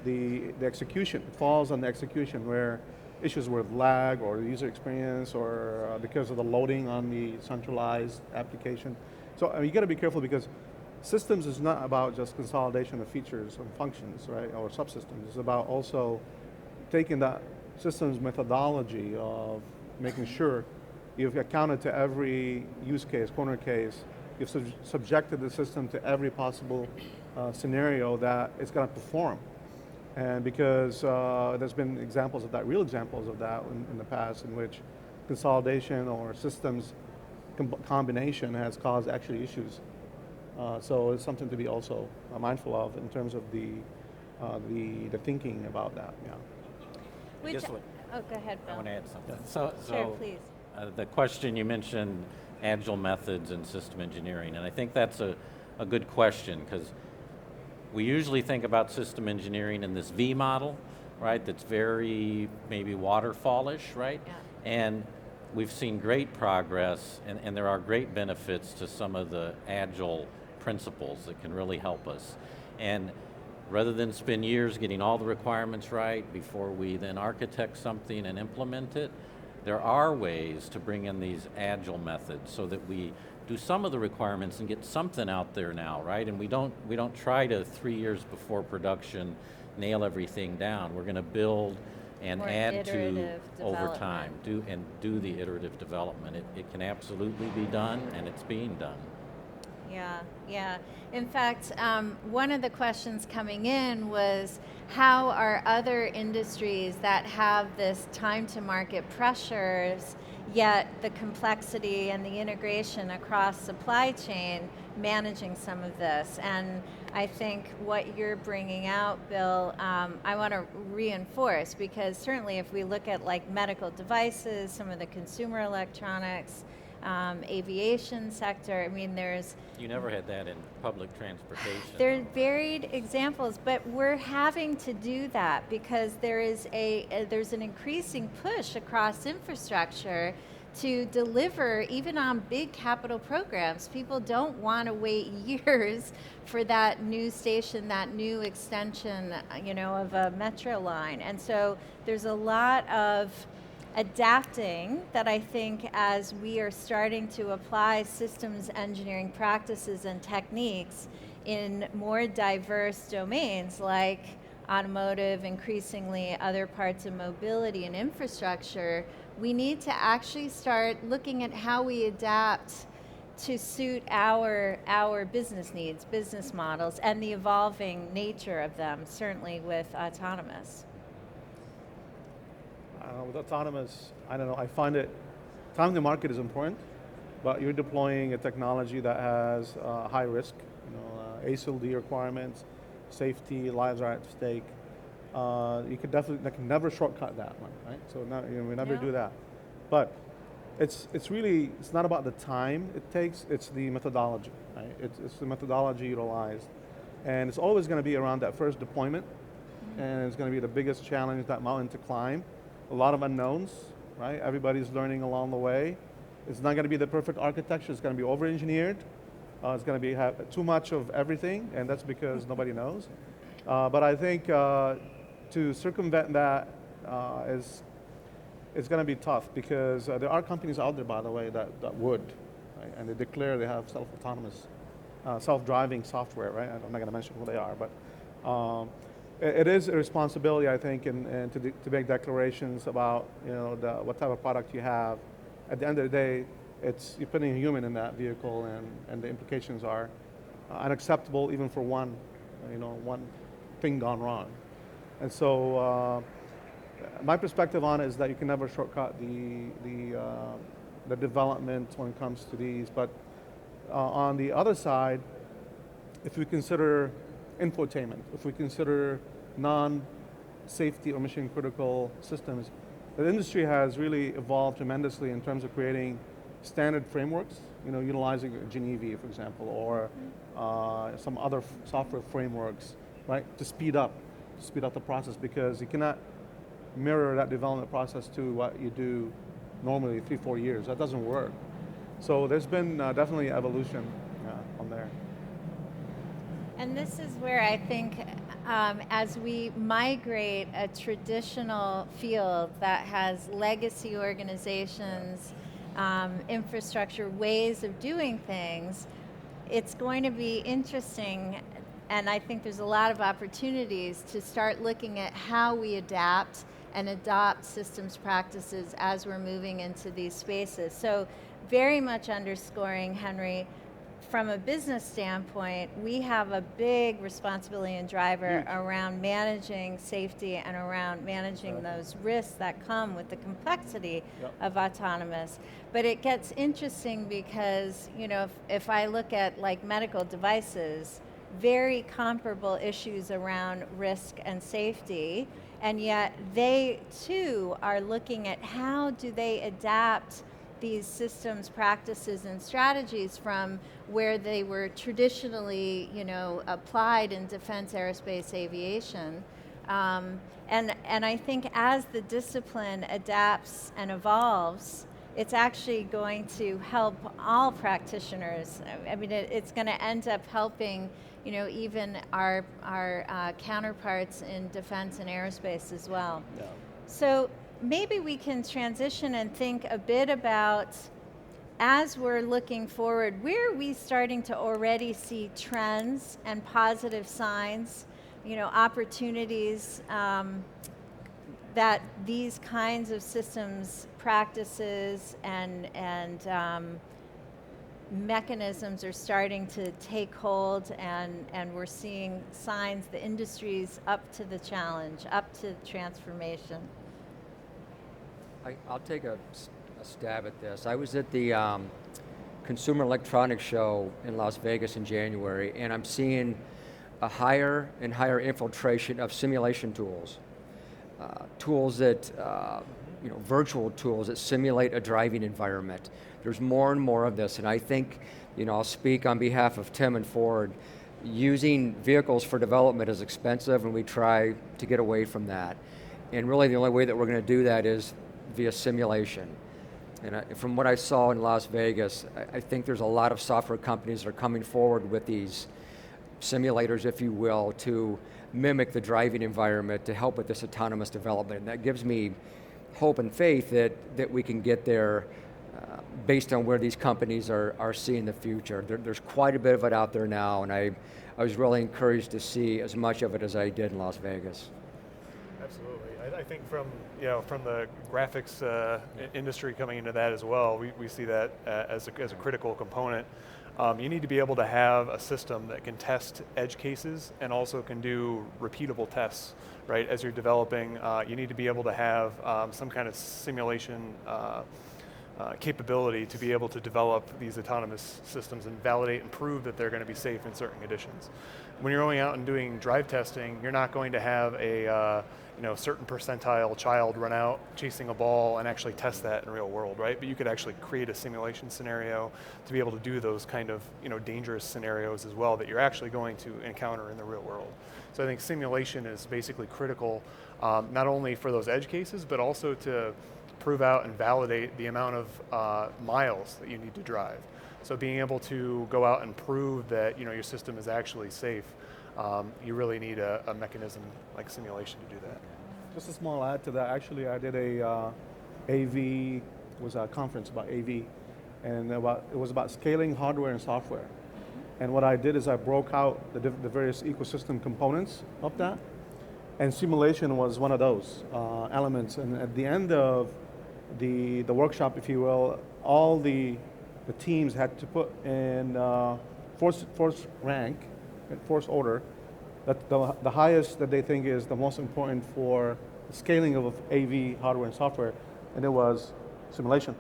Speaker 4: the execution, it falls on the execution, where issues with lag or user experience, or because of the loading on the centralized application. So you got to be careful, because systems is not about just consolidation of features and functions, right, or subsystems. It's about also taking that systems methodology of making sure you've accounted to every use case, corner case, you've subjected the system to every possible scenario that it's going to perform. And because there's been examples of that, real examples of that in the past, in which consolidation or systems combination has caused actually issues. So it's something to be also mindful of in terms of the thinking about that. Yeah.
Speaker 3: Oh, go ahead, Bill.
Speaker 7: I want to add something.
Speaker 3: Sure, please.
Speaker 7: The question you mentioned, agile methods and system engineering, and I think that's a good question, because we usually think about system engineering in this V model, right? That's very maybe waterfallish, right?
Speaker 3: Yeah.
Speaker 7: And we've seen great progress, and there are great benefits to some of the agile principles that can really help us. And rather than spend years getting all the requirements right before we then architect something and implement it, there are ways to bring in these agile methods so that we do some of the requirements and get something out there now, right? And we don't try to 3 years before production nail everything down. We're going to build and
Speaker 3: More
Speaker 7: add to
Speaker 3: iterative
Speaker 7: over time,
Speaker 3: development.
Speaker 7: do the iterative development. It can absolutely be done, and it's being done.
Speaker 3: Yeah. In fact, one of the questions coming in was, how are other industries that have this time to market pressures, yet the complexity and the integration across supply chain, managing some of this? And I think what you're bringing out, Bill, I want to reinforce, because certainly if we look at like medical devices, some of the consumer electronics, aviation sector, I mean,
Speaker 7: You never had that in public transportation.
Speaker 3: there are varied examples, but we're having to do that because there's an increasing push across infrastructure to deliver even on big capital programs. People don't want to wait years for that new station, that new extension, of a metro line. And so there's a lot of adapting that I think as we are starting to apply systems engineering practices and techniques in more diverse domains like automotive, increasingly other parts of mobility and infrastructure, we need to actually start looking at how we adapt to suit our business needs, business models, and the evolving nature of them, certainly with autonomous.
Speaker 4: With autonomous, I don't know, I find it, time to market is important, but you're deploying a technology that has high risk, ASIL-D requirements, safety, lives are at stake. You could definitely, can never shortcut that one, right? So we never do that. But it's not about the time it takes, it's the methodology, right? It's the methodology utilized. And it's always going to be around that first deployment, and it's going to be the biggest challenge, that mountain to climb. A lot of unknowns, right? Everybody's learning along the way. It's not going to be the perfect architecture, it's going to be over-engineered. It's going to have too much of everything, and that's because nobody knows. But I think to circumvent that it's going to be tough, because there are companies out there, by the way, that would, right? And they declare they have self-autonomous, self-driving software, right? I'm not going to mention who they are, but it is a responsibility, I think, and to make declarations about what type of product you have. At the end of the day, you're putting a human in that vehicle, and the implications are unacceptable even for one thing gone wrong. And so my perspective on it is that you can never shortcut the development when it comes to these. But on the other side, if we consider infotainment, if we consider non-safety or mission-critical systems, the industry has really evolved tremendously in terms of creating standard frameworks, utilizing Geneva, for example, or some other software frameworks, right, to speed up the process, because you cannot mirror that development process to what you do normally 3-4 years. That doesn't work. So there's been definitely evolution on there.
Speaker 3: And this is where I think as we migrate a traditional field that has legacy organizations, infrastructure, ways of doing things, it's going to be interesting, and I think there's a lot of opportunities to start looking at how we adapt and adopt systems practices as we're moving into these spaces. So very much underscoring, Henry, from a business standpoint, we have a big responsibility and driver around managing safety and around managing those risks that come with the complexity of autonomous. But it gets interesting because, if I look at like medical devices, very comparable issues around risk and safety, and yet they too are looking at how do they adapt these systems, practices, and strategies from where they were traditionally, applied in defense, aerospace, aviation. And I think as the discipline adapts and evolves, it's actually going to help all practitioners. I mean, it's going to end up helping, even our counterparts in defense and aerospace as well. Yeah. So maybe we can transition and think a bit about, as we're looking forward, where are we starting to already see trends and positive signs, opportunities that these kinds of systems practices and mechanisms are starting to take hold, and we're seeing signs the industry's up to the challenge, up to transformation.
Speaker 6: I'll take a stab at this. I was at the Consumer Electronics Show in Las Vegas in January, and I'm seeing a higher and higher infiltration of simulation tools. Tools that, virtual tools that simulate a driving environment. There's more and more of this, and I think, I'll speak on behalf of Tim and Ford, using vehicles for development is expensive, and we try to get away from that. And really the only way that we're going to do that is via simulation. And from what I saw in Las Vegas, I think there's a lot of software companies that are coming forward with these simulators, if you will, to mimic the driving environment to help with this autonomous development. And that gives me hope and faith that we can get there based on where these companies are seeing the future. There's quite a bit of it out there now, and I was really encouraged to see as much of it as I did in Las Vegas.
Speaker 5: Absolutely. I think from the graphics industry coming into that as well, we see that as a critical component. You need to be able to have a system that can test edge cases and also can do repeatable tests, right? As you're developing, you need to be able to have some kind of simulation capability to be able to develop these autonomous systems and validate and prove that they're going to be safe in certain conditions. When you're going out and doing drive testing, you're not going to have a certain percentile child run out chasing a ball and actually test that in real world, right? But you could actually create a simulation scenario to be able to do those kind of dangerous scenarios as well that you're actually going to encounter in the real world. So I think simulation is basically critical, not only for those edge cases, but also to prove out and validate the amount of miles that you need to drive. So being able to go out and prove that your system is actually safe, you really need a mechanism like simulation to do that.
Speaker 4: Just a small add to that. Actually, I did was a conference about AV, and it was about scaling hardware and software. And what I did is I broke out the various ecosystem components of that, and simulation was one of those elements. And at the end of the workshop, if you will, all the teams had to put in force rank, force order, that the highest that they think is the most important for scaling of AV hardware and software, and it was simulation.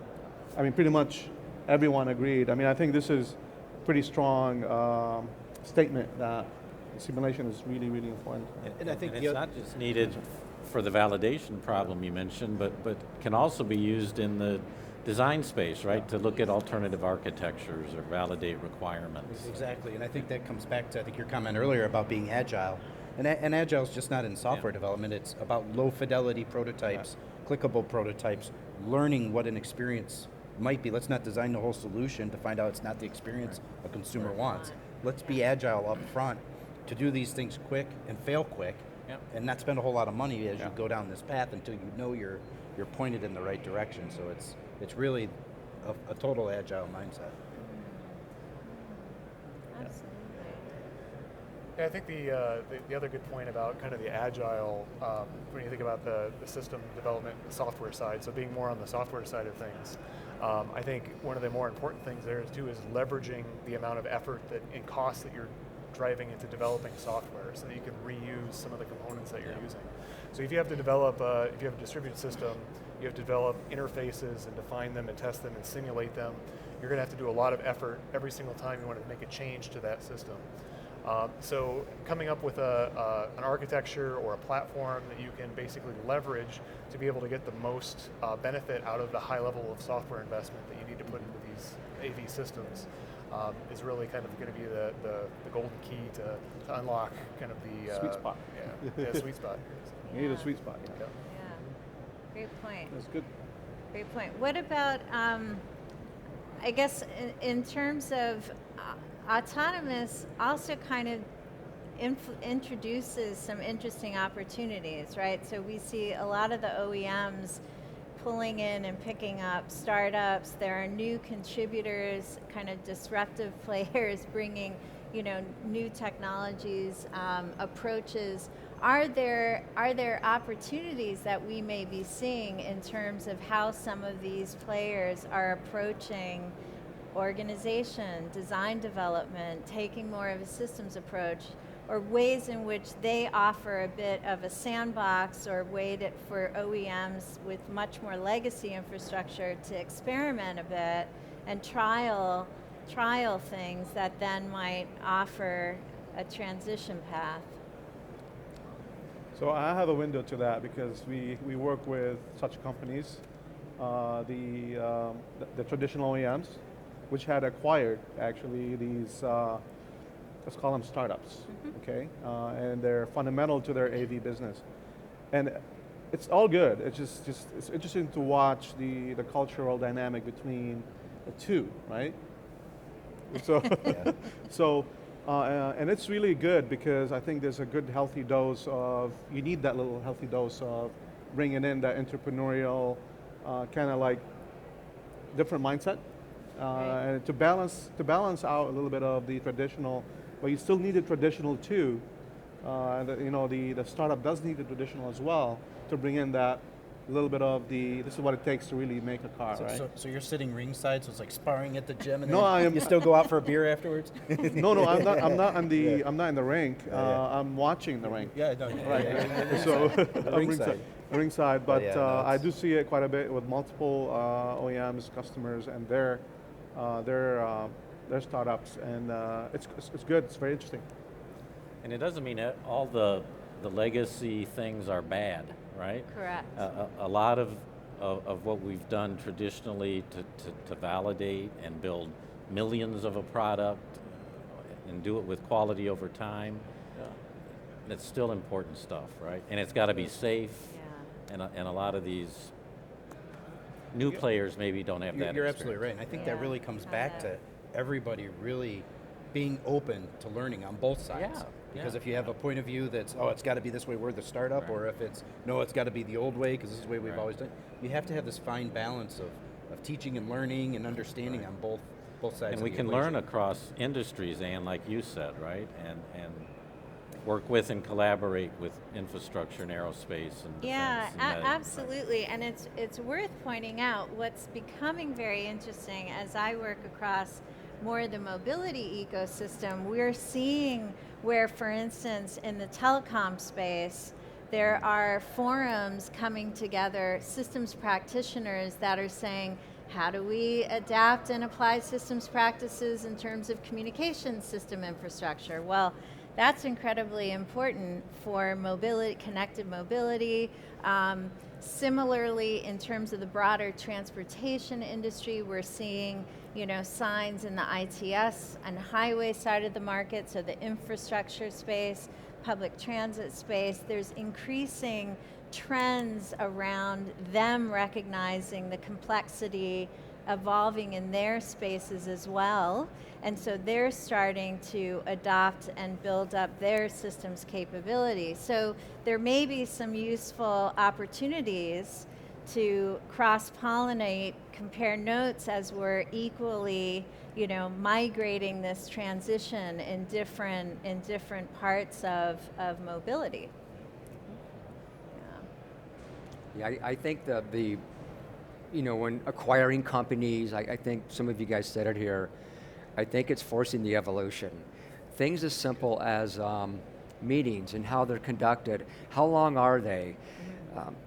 Speaker 4: I mean, pretty much everyone agreed. I mean, I think this is a pretty strong statement that simulation is really, really important.
Speaker 2: And I think
Speaker 7: it's not just needed for the validation problem you mentioned, but can also be used in the design space, right? To look at alternative architectures or validate requirements.
Speaker 2: Exactly, and I think that comes back to, I think, your comment earlier about being agile. And agile is just not in software development, it's about low fidelity prototypes, clickable prototypes, learning what an experience might be. Let's not design the whole solution to find out it's not the experience a consumer wants. Let's be agile up front to do these things quick and fail quick, and not spend a whole lot of money as you go down this path until you know you're pointed in the right direction. So it's really a total agile mindset.
Speaker 3: Absolutely.
Speaker 5: Yeah, I think the other good point about kind of the agile, when you think about the system development software side, so being more on the software side of things, I think one of the more important things there is leveraging the amount of effort and cost that you're driving into developing software so that you can reuse some of the components that you're using. So if you have to develop, if you have a distributed system, you have to develop interfaces and define them and test them and simulate them, you're going to have to do a lot of effort every single time you want to make a change to that system. So coming up with an architecture or a platform that you can basically leverage to be able to get the most benefit out of the high level of software investment that you need to put into these AV systems is really kind of going to be the golden key to unlock kind of the
Speaker 4: sweet spot.
Speaker 5: Yeah, sweet spot.
Speaker 4: You need a sweet spot.
Speaker 3: Yeah, great point.
Speaker 4: That's good.
Speaker 3: Great point. What about, I guess, in terms of autonomous also kind of introduces some interesting opportunities, right? So we see a lot of the OEMs pulling in and picking up startups. There are new contributors, kind of disruptive players bringing, new technologies, approaches. Are there opportunities that we may be seeing in terms of how some of these players are approaching organization, design development, taking more of a systems approach, or ways in which they offer a bit of a sandbox or way for OEMs with much more legacy infrastructure to experiment a bit and trial things that then might offer a transition path?
Speaker 4: So I have a window to that because we work with such companies, the traditional OEMs, which had acquired actually these, let's call them startups, okay? And they're fundamental to their AV business. And it's all good. It's just it's interesting to watch the cultural dynamic between the two, right? So, and it's really good because I think there's a good healthy dose of, you need that little healthy dose of bringing in that entrepreneurial kind of like different mindset, and to balance out a little bit of the traditional, but you still need the traditional too. The startup does need the traditional as well to bring in that little bit of this is what it takes to really make a car, right?
Speaker 2: So you're sitting ringside, so it's like sparring at the gym, and
Speaker 4: No, I am.
Speaker 2: you still go out for a beer afterwards?
Speaker 4: No, I'm not. I'm not in the.
Speaker 2: Yeah.
Speaker 4: I'm not in the rink. I'm watching the rink.
Speaker 2: Yeah, no,
Speaker 4: Right.
Speaker 2: yeah.
Speaker 4: So
Speaker 2: Ringside.
Speaker 4: ringside. But
Speaker 2: yeah, no,
Speaker 4: I do see it quite a bit with multiple OEMs, customers, and their startups, and it's good. It's very interesting.
Speaker 7: And it doesn't mean that all the legacy things are bad, right?
Speaker 3: Correct.
Speaker 7: A lot of what we've done traditionally to validate and build millions of a product and do it with quality over time, that's still important stuff, right? And it's got to be safe, and a lot of these new players maybe don't have that
Speaker 2: You're
Speaker 7: experience.
Speaker 2: absolutely right. And I think
Speaker 3: Yeah.
Speaker 2: that really comes back to everybody really being open to learning on both sides.
Speaker 7: Yeah,
Speaker 2: Because
Speaker 7: yeah,
Speaker 2: if you have a point of view that's, oh, it's got to be this way, we're the startup,
Speaker 7: Right.
Speaker 2: or if it's, no, it's got to be the old way because this is the way we've always done it. You have to have this fine balance of teaching and learning and understanding on both sides
Speaker 7: And
Speaker 2: of
Speaker 7: we
Speaker 2: the
Speaker 7: can
Speaker 2: equation.
Speaker 7: learn across industries, and like you said, right? And work with and collaborate with infrastructure and aerospace and
Speaker 3: Yeah,
Speaker 7: defense and medical.
Speaker 3: absolutely. And it's worth pointing out what's becoming very interesting as I work across more of the mobility ecosystem. We're seeing where, for instance, in the telecom space, there are forums coming together, systems practitioners that are saying, how do we adapt and apply systems practices in terms of communication system infrastructure? Well, that's incredibly important for mobility, connected mobility. Similarly, in terms of the broader transportation industry, we're seeing, signs in the ITS and highway side of the market, so the infrastructure space, public transit space. There's increasing trends around them recognizing the complexity evolving in their spaces as well. And so they're starting to adopt and build up their systems capability. So there may be some useful opportunities to cross-pollinate, compare notes as we're equally, migrating this transition in different parts of mobility.
Speaker 6: Yeah, I think when acquiring companies, I think some of you guys said it here, I think it's forcing the evolution. Things as simple as meetings and how they're conducted, how long are they?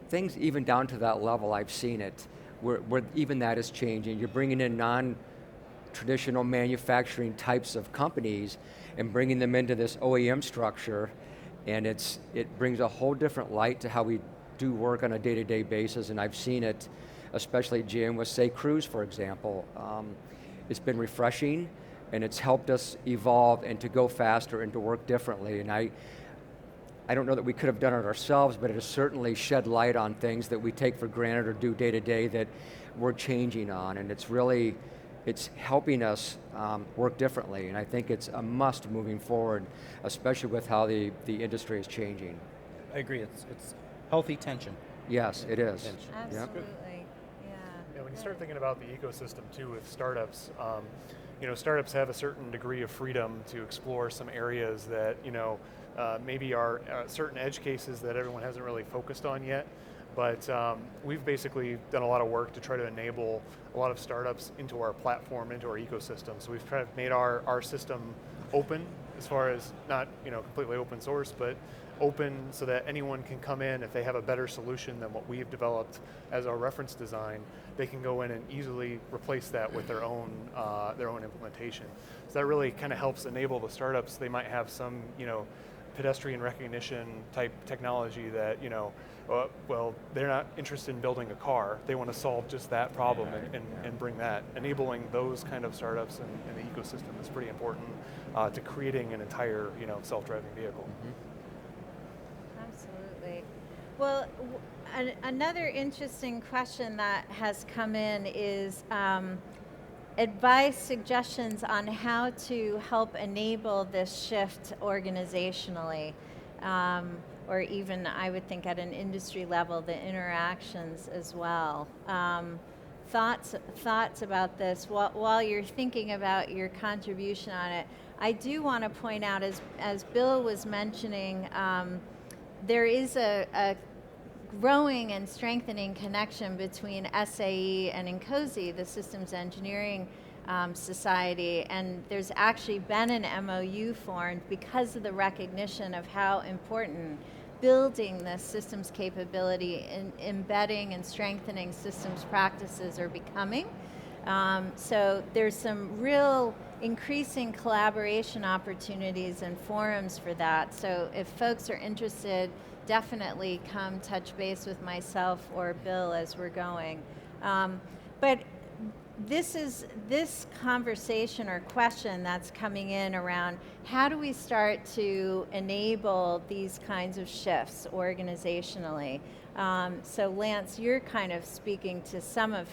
Speaker 6: Things even down to that level, I've seen it, where even that is changing. You're bringing in non-traditional manufacturing types of companies and bringing them into this OEM structure, and it brings a whole different light to how we do work on a day-to-day basis, and I've seen it, especially Jim with, say, Cruise, for example. It's been refreshing, and it's helped us evolve and to go faster and to work differently. And I don't know that we could have done it ourselves, but it has certainly shed light on things that we take for granted or do day to day that we're changing on. And it's helping us work differently. And I think it's a must moving forward, especially with how the industry is changing.
Speaker 2: I agree. It's healthy tension.
Speaker 6: Yes, it is.
Speaker 2: Tension.
Speaker 6: Yep.
Speaker 3: Absolutely,
Speaker 5: Yeah, when you start thinking about the ecosystem too with startups, startups have a certain degree of freedom to explore some areas that maybe are certain edge cases that everyone hasn't really focused on yet. But we've basically done a lot of work to try to enable a lot of startups into our platform, into our ecosystem. So we've kind of made our system open, as far as not completely open source, but open so that anyone can come in if they have a better solution than what we've developed as our reference design. They can go in and easily replace that with their own implementation. So that really kind of helps enable the startups. They might have some pedestrian recognition type technology that well, they're not interested in building a car. They want to solve just that problem and bring that. Enabling those kind of startups in the ecosystem is pretty important to creating an entire self-driving vehicle.
Speaker 2: Mm-hmm.
Speaker 3: Absolutely. Well, another interesting question that has come in is advice, suggestions on how to help enable this shift organizationally. or even I would think at an industry level, the interactions as well. Thoughts about this while you're thinking about your contribution on it. I do want to point out, as Bill was mentioning, there is a growing and strengthening connection between SAE and INCOSE, the Systems Engineering Society, and there's actually been an MOU formed because of the recognition of how important building this systems capability and embedding and strengthening systems practices are becoming. So there's some real increasing collaboration opportunities and forums for that. So if folks are interested, definitely come touch base with myself or Bill as we're going. But this conversation or question that's coming in around how do we start to enable these kinds of shifts organizationally? So Lance, you're kind of speaking to some of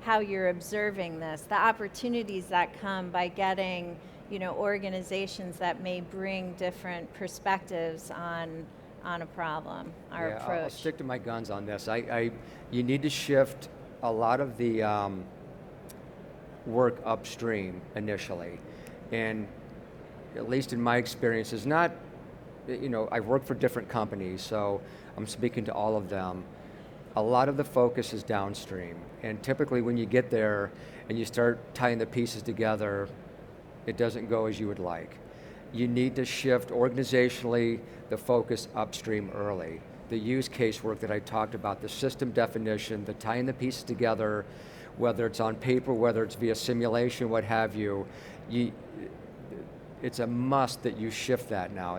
Speaker 3: how you're observing this, the opportunities that come by getting, organizations that may bring different perspectives on a problem, our approach.
Speaker 6: I'll stick to my guns on this. You need to shift a lot of the work upstream initially, and at least in my experience, is not, I've worked for different companies, so I'm speaking to all of them. A lot of the focus is downstream, and typically when you get there and you start tying the pieces together, it doesn't go as you would like. You need to shift organizationally the focus upstream early. The use case work that I talked about, the system definition, the tying the pieces together, whether it's on paper, whether it's via simulation, what have you, it's a must that you shift that now.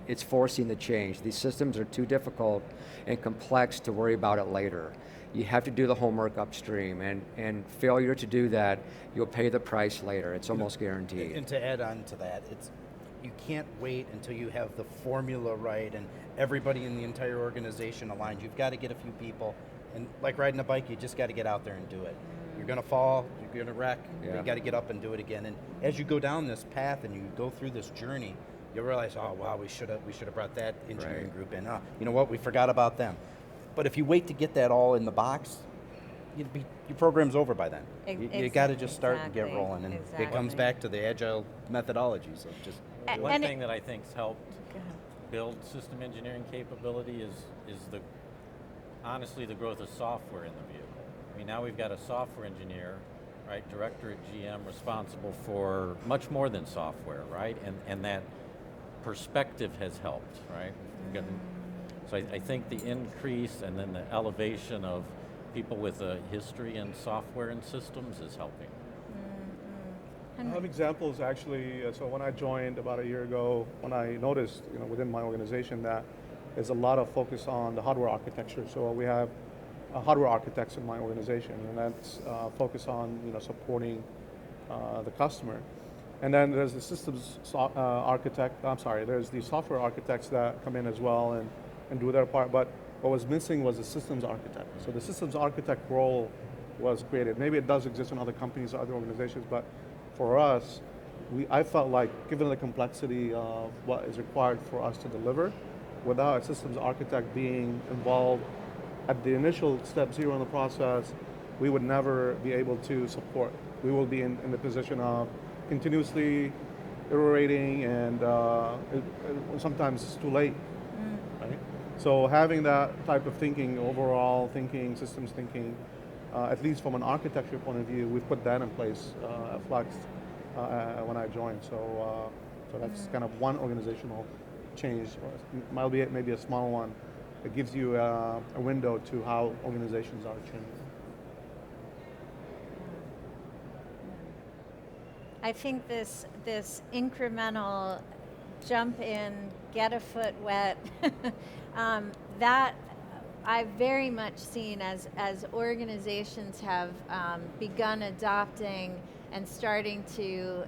Speaker 6: It's forcing the change. These systems are too difficult and complex to worry about it later. You have to do the homework upstream, and failure to do that, you'll pay the price later. It's almost guaranteed.
Speaker 2: And to add on to that, you can't wait until you have the formula right and everybody in the entire organization aligned. You've got to get a few people, and like riding a bike, you just got to get out there and do it. You're going to fall, you're going to wreck, you got to get up and do it again. And as you go down this path and you go through this journey, you'll realize, oh wow, we should have brought that engineering group in. You know what, we forgot about them. But if you wait to get that all in the box, your program's over by then. You got to just start and get rolling, and it comes back to the agile methodologies of just.
Speaker 7: One thing that I think's helped build system engineering capability is honestly the growth of software in the vehicle. I mean, now we've got a software engineer, right, director at GM, responsible for much more than software, right? And that perspective has helped, right? So I think the increase and then the elevation of people with a history in software and systems is helping.
Speaker 4: I have examples actually. So when I joined about a year ago, when I noticed, within my organization that there's a lot of focus on the hardware architecture. So we have hardware architects in my organization, and that's focused on supporting the customer. And then there's the systems there's the software architects that come in as well and do their part. But what was missing was the systems architect. So the systems architect role was created. Maybe it does exist in other companies or other organizations, but for us, I felt like, given the complexity of what is required for us to deliver, without a systems architect being involved at the initial step zero in the process, we would never be able to support. We will be in the position of continuously iterating, and sometimes it's too late. Right? So having that type of thinking, overall thinking, systems thinking, at least from an architecture point of view, we've put that in place at Flex when I joined. So that's kind of one organizational change. Might be maybe a small one. It gives you a window to how organizations are changing.
Speaker 3: I think this incremental jump in, get a foot wet, that I've very much seen as organizations have begun adopting and starting to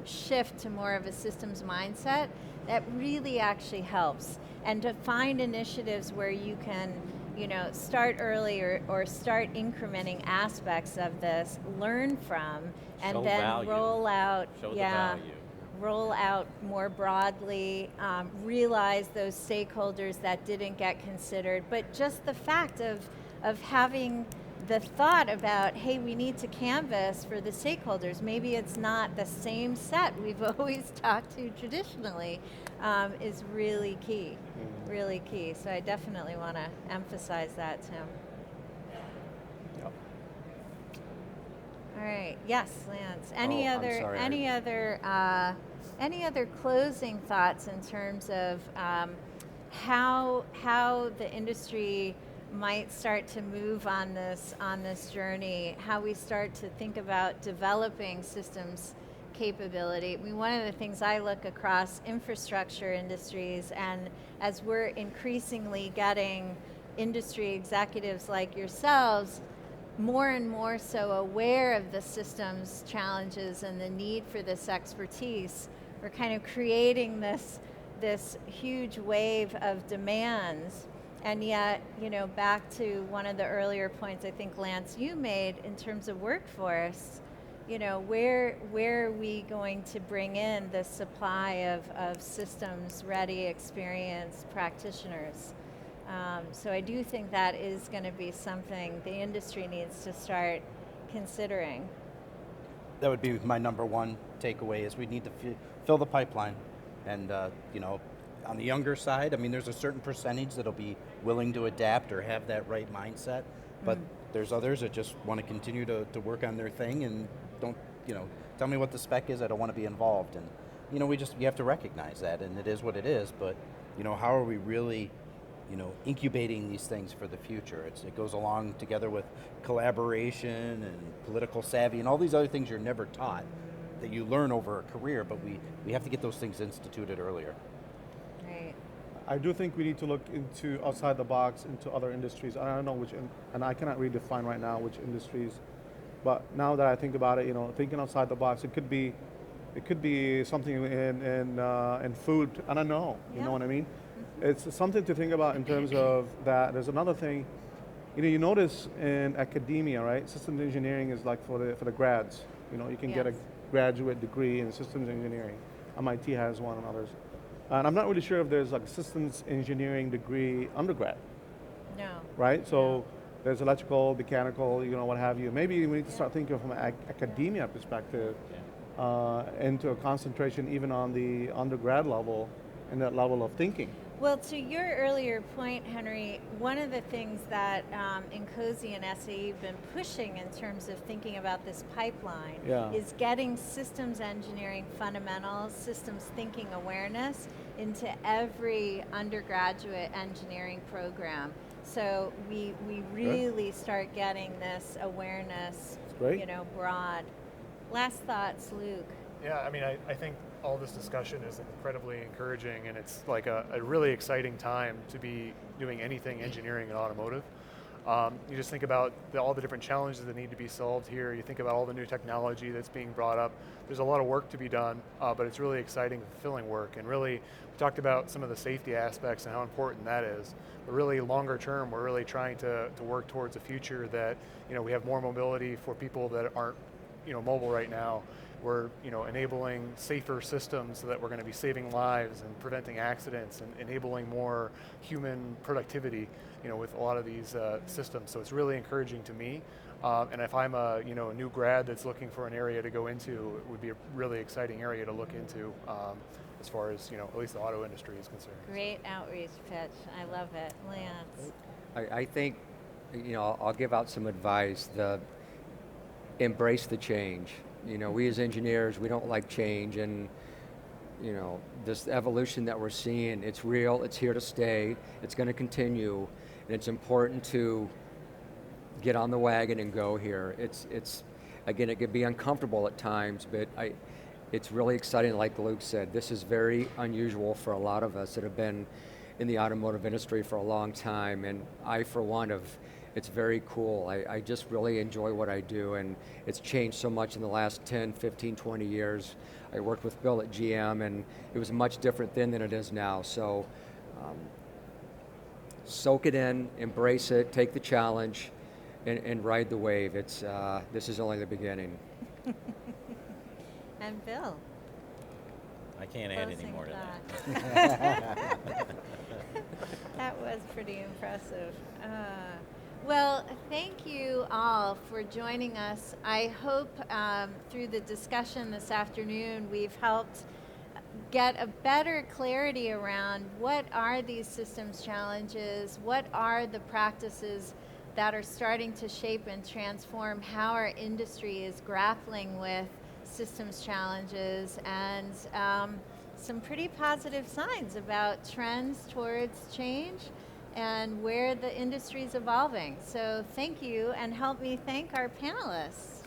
Speaker 3: shift to more of a systems mindset, that really actually helps. And to find initiatives where you can, start early or start incrementing aspects of this, learn from, and
Speaker 7: Show
Speaker 3: then
Speaker 7: value.
Speaker 3: roll out.
Speaker 7: Show the value.
Speaker 3: roll out more broadly, realize those stakeholders that didn't get considered, but just the fact of having the thought about, hey, we need to canvas for the stakeholders. Maybe it's not the same set we've always talked to traditionally, is really key, really key. So I definitely want to emphasize that, Tim.
Speaker 4: Yep.
Speaker 3: All right, yes, Lance.
Speaker 6: I'm sorry,
Speaker 3: Any other closing thoughts in terms of how the industry might start to move on this journey, how we start to think about developing systems capability? I mean, one of the things I look across infrastructure industries, and as we're increasingly getting industry executives like yourselves more and more so aware of the systems challenges and the need for this expertise, we're kind of creating this huge wave of demands. And yet, back to one of the earlier points I think, Lance, you made in terms of workforce, where are we going to bring in the supply of systems ready, experienced practitioners? So I do think that is going to be something the industry needs to start considering.
Speaker 2: That would be my number one takeaway, is we need to fill the pipeline. And, on the younger side, I mean, there's a certain percentage that'll be willing to adapt or have that right mindset, but there's others that just want to continue to work on their thing and don't, tell me what the spec is, I don't want to be involved. And, you have to recognize that, and it is what it is, but, how are we really, incubating these things for the future? It goes along together with collaboration and political savvy and all these other things you're never taught that you learn over a career, but we have to get those things instituted earlier.
Speaker 3: Right.
Speaker 4: I do think we need to look into outside the box, into other industries. I don't know which, and I cannot really define right now which industries, but now that I think about it, thinking outside the box, it could be something in food. I don't know. You know what I mean? It's something to think about in terms of that. There's another thing, you notice in academia, right? Systems engineering is like for the grads. You can get a graduate degree in systems engineering. MIT has one, and others. And I'm not really sure if there's like a systems engineering degree undergrad.
Speaker 3: No.
Speaker 4: Right? So there's electrical, mechanical, what have you. Maybe we need to start thinking from an academia perspective into a concentration even on the undergrad level and that level of thinking.
Speaker 3: Well, to your earlier point, Henry, one of the things that INCOSE and SAE have been pushing in terms of thinking about this pipeline is getting systems engineering fundamentals, systems thinking awareness into every undergraduate engineering program. So we really start getting this awareness, broad. Last thoughts, Luke.
Speaker 5: Yeah, I mean, I think all this discussion is incredibly encouraging, and it's like a really exciting time to be doing anything engineering in automotive. You just think about all the different challenges that need to be solved here. You think about all the new technology that's being brought up. There's a lot of work to be done, but it's really exciting, fulfilling work. And really, we talked about some of the safety aspects and how important that is. But really, longer term, we're really trying to work towards a future that we have more mobility for people that aren't mobile right now. We're enabling safer systems so that we're going to be saving lives and preventing accidents and enabling more human productivity with a lot of these systems. So it's really encouraging to me. And if I'm a new grad that's looking for an area to go into, it would be a really exciting area to look into as far as at least the auto industry is concerned.
Speaker 3: Great outreach pitch. I love it. Lance.
Speaker 6: I think I'll give out some advice. Embrace the change. We as engineers, we don't like change, and this evolution that we're seeing, it's real, it's here to stay, it's going to continue, and it's important to get on the wagon and go here. It's again, it can be uncomfortable at times, but it's really exciting. Like Luke said, this is very unusual for a lot of us that have been in the automotive industry for a long time, and I, for one, it's very cool. I just really enjoy what I do, and it's changed so much in the last 10, 15, 20 years. I worked with Bill at GM, and it was much different then than it is now. So soak it in, embrace it, take the challenge, and ride the wave. This is only the beginning.
Speaker 3: And Bill.
Speaker 7: I can't add any
Speaker 3: closing
Speaker 7: more to
Speaker 3: thought.
Speaker 7: that.
Speaker 3: That was pretty impressive. Well, thank you all for joining us. I hope through the discussion this afternoon we've helped get a better clarity around what are these systems challenges, what are the practices that are starting to shape and transform how our industry is grappling with systems challenges, and some pretty positive signs about trends towards change and where the industry is evolving. So thank you, and help me thank our panelists.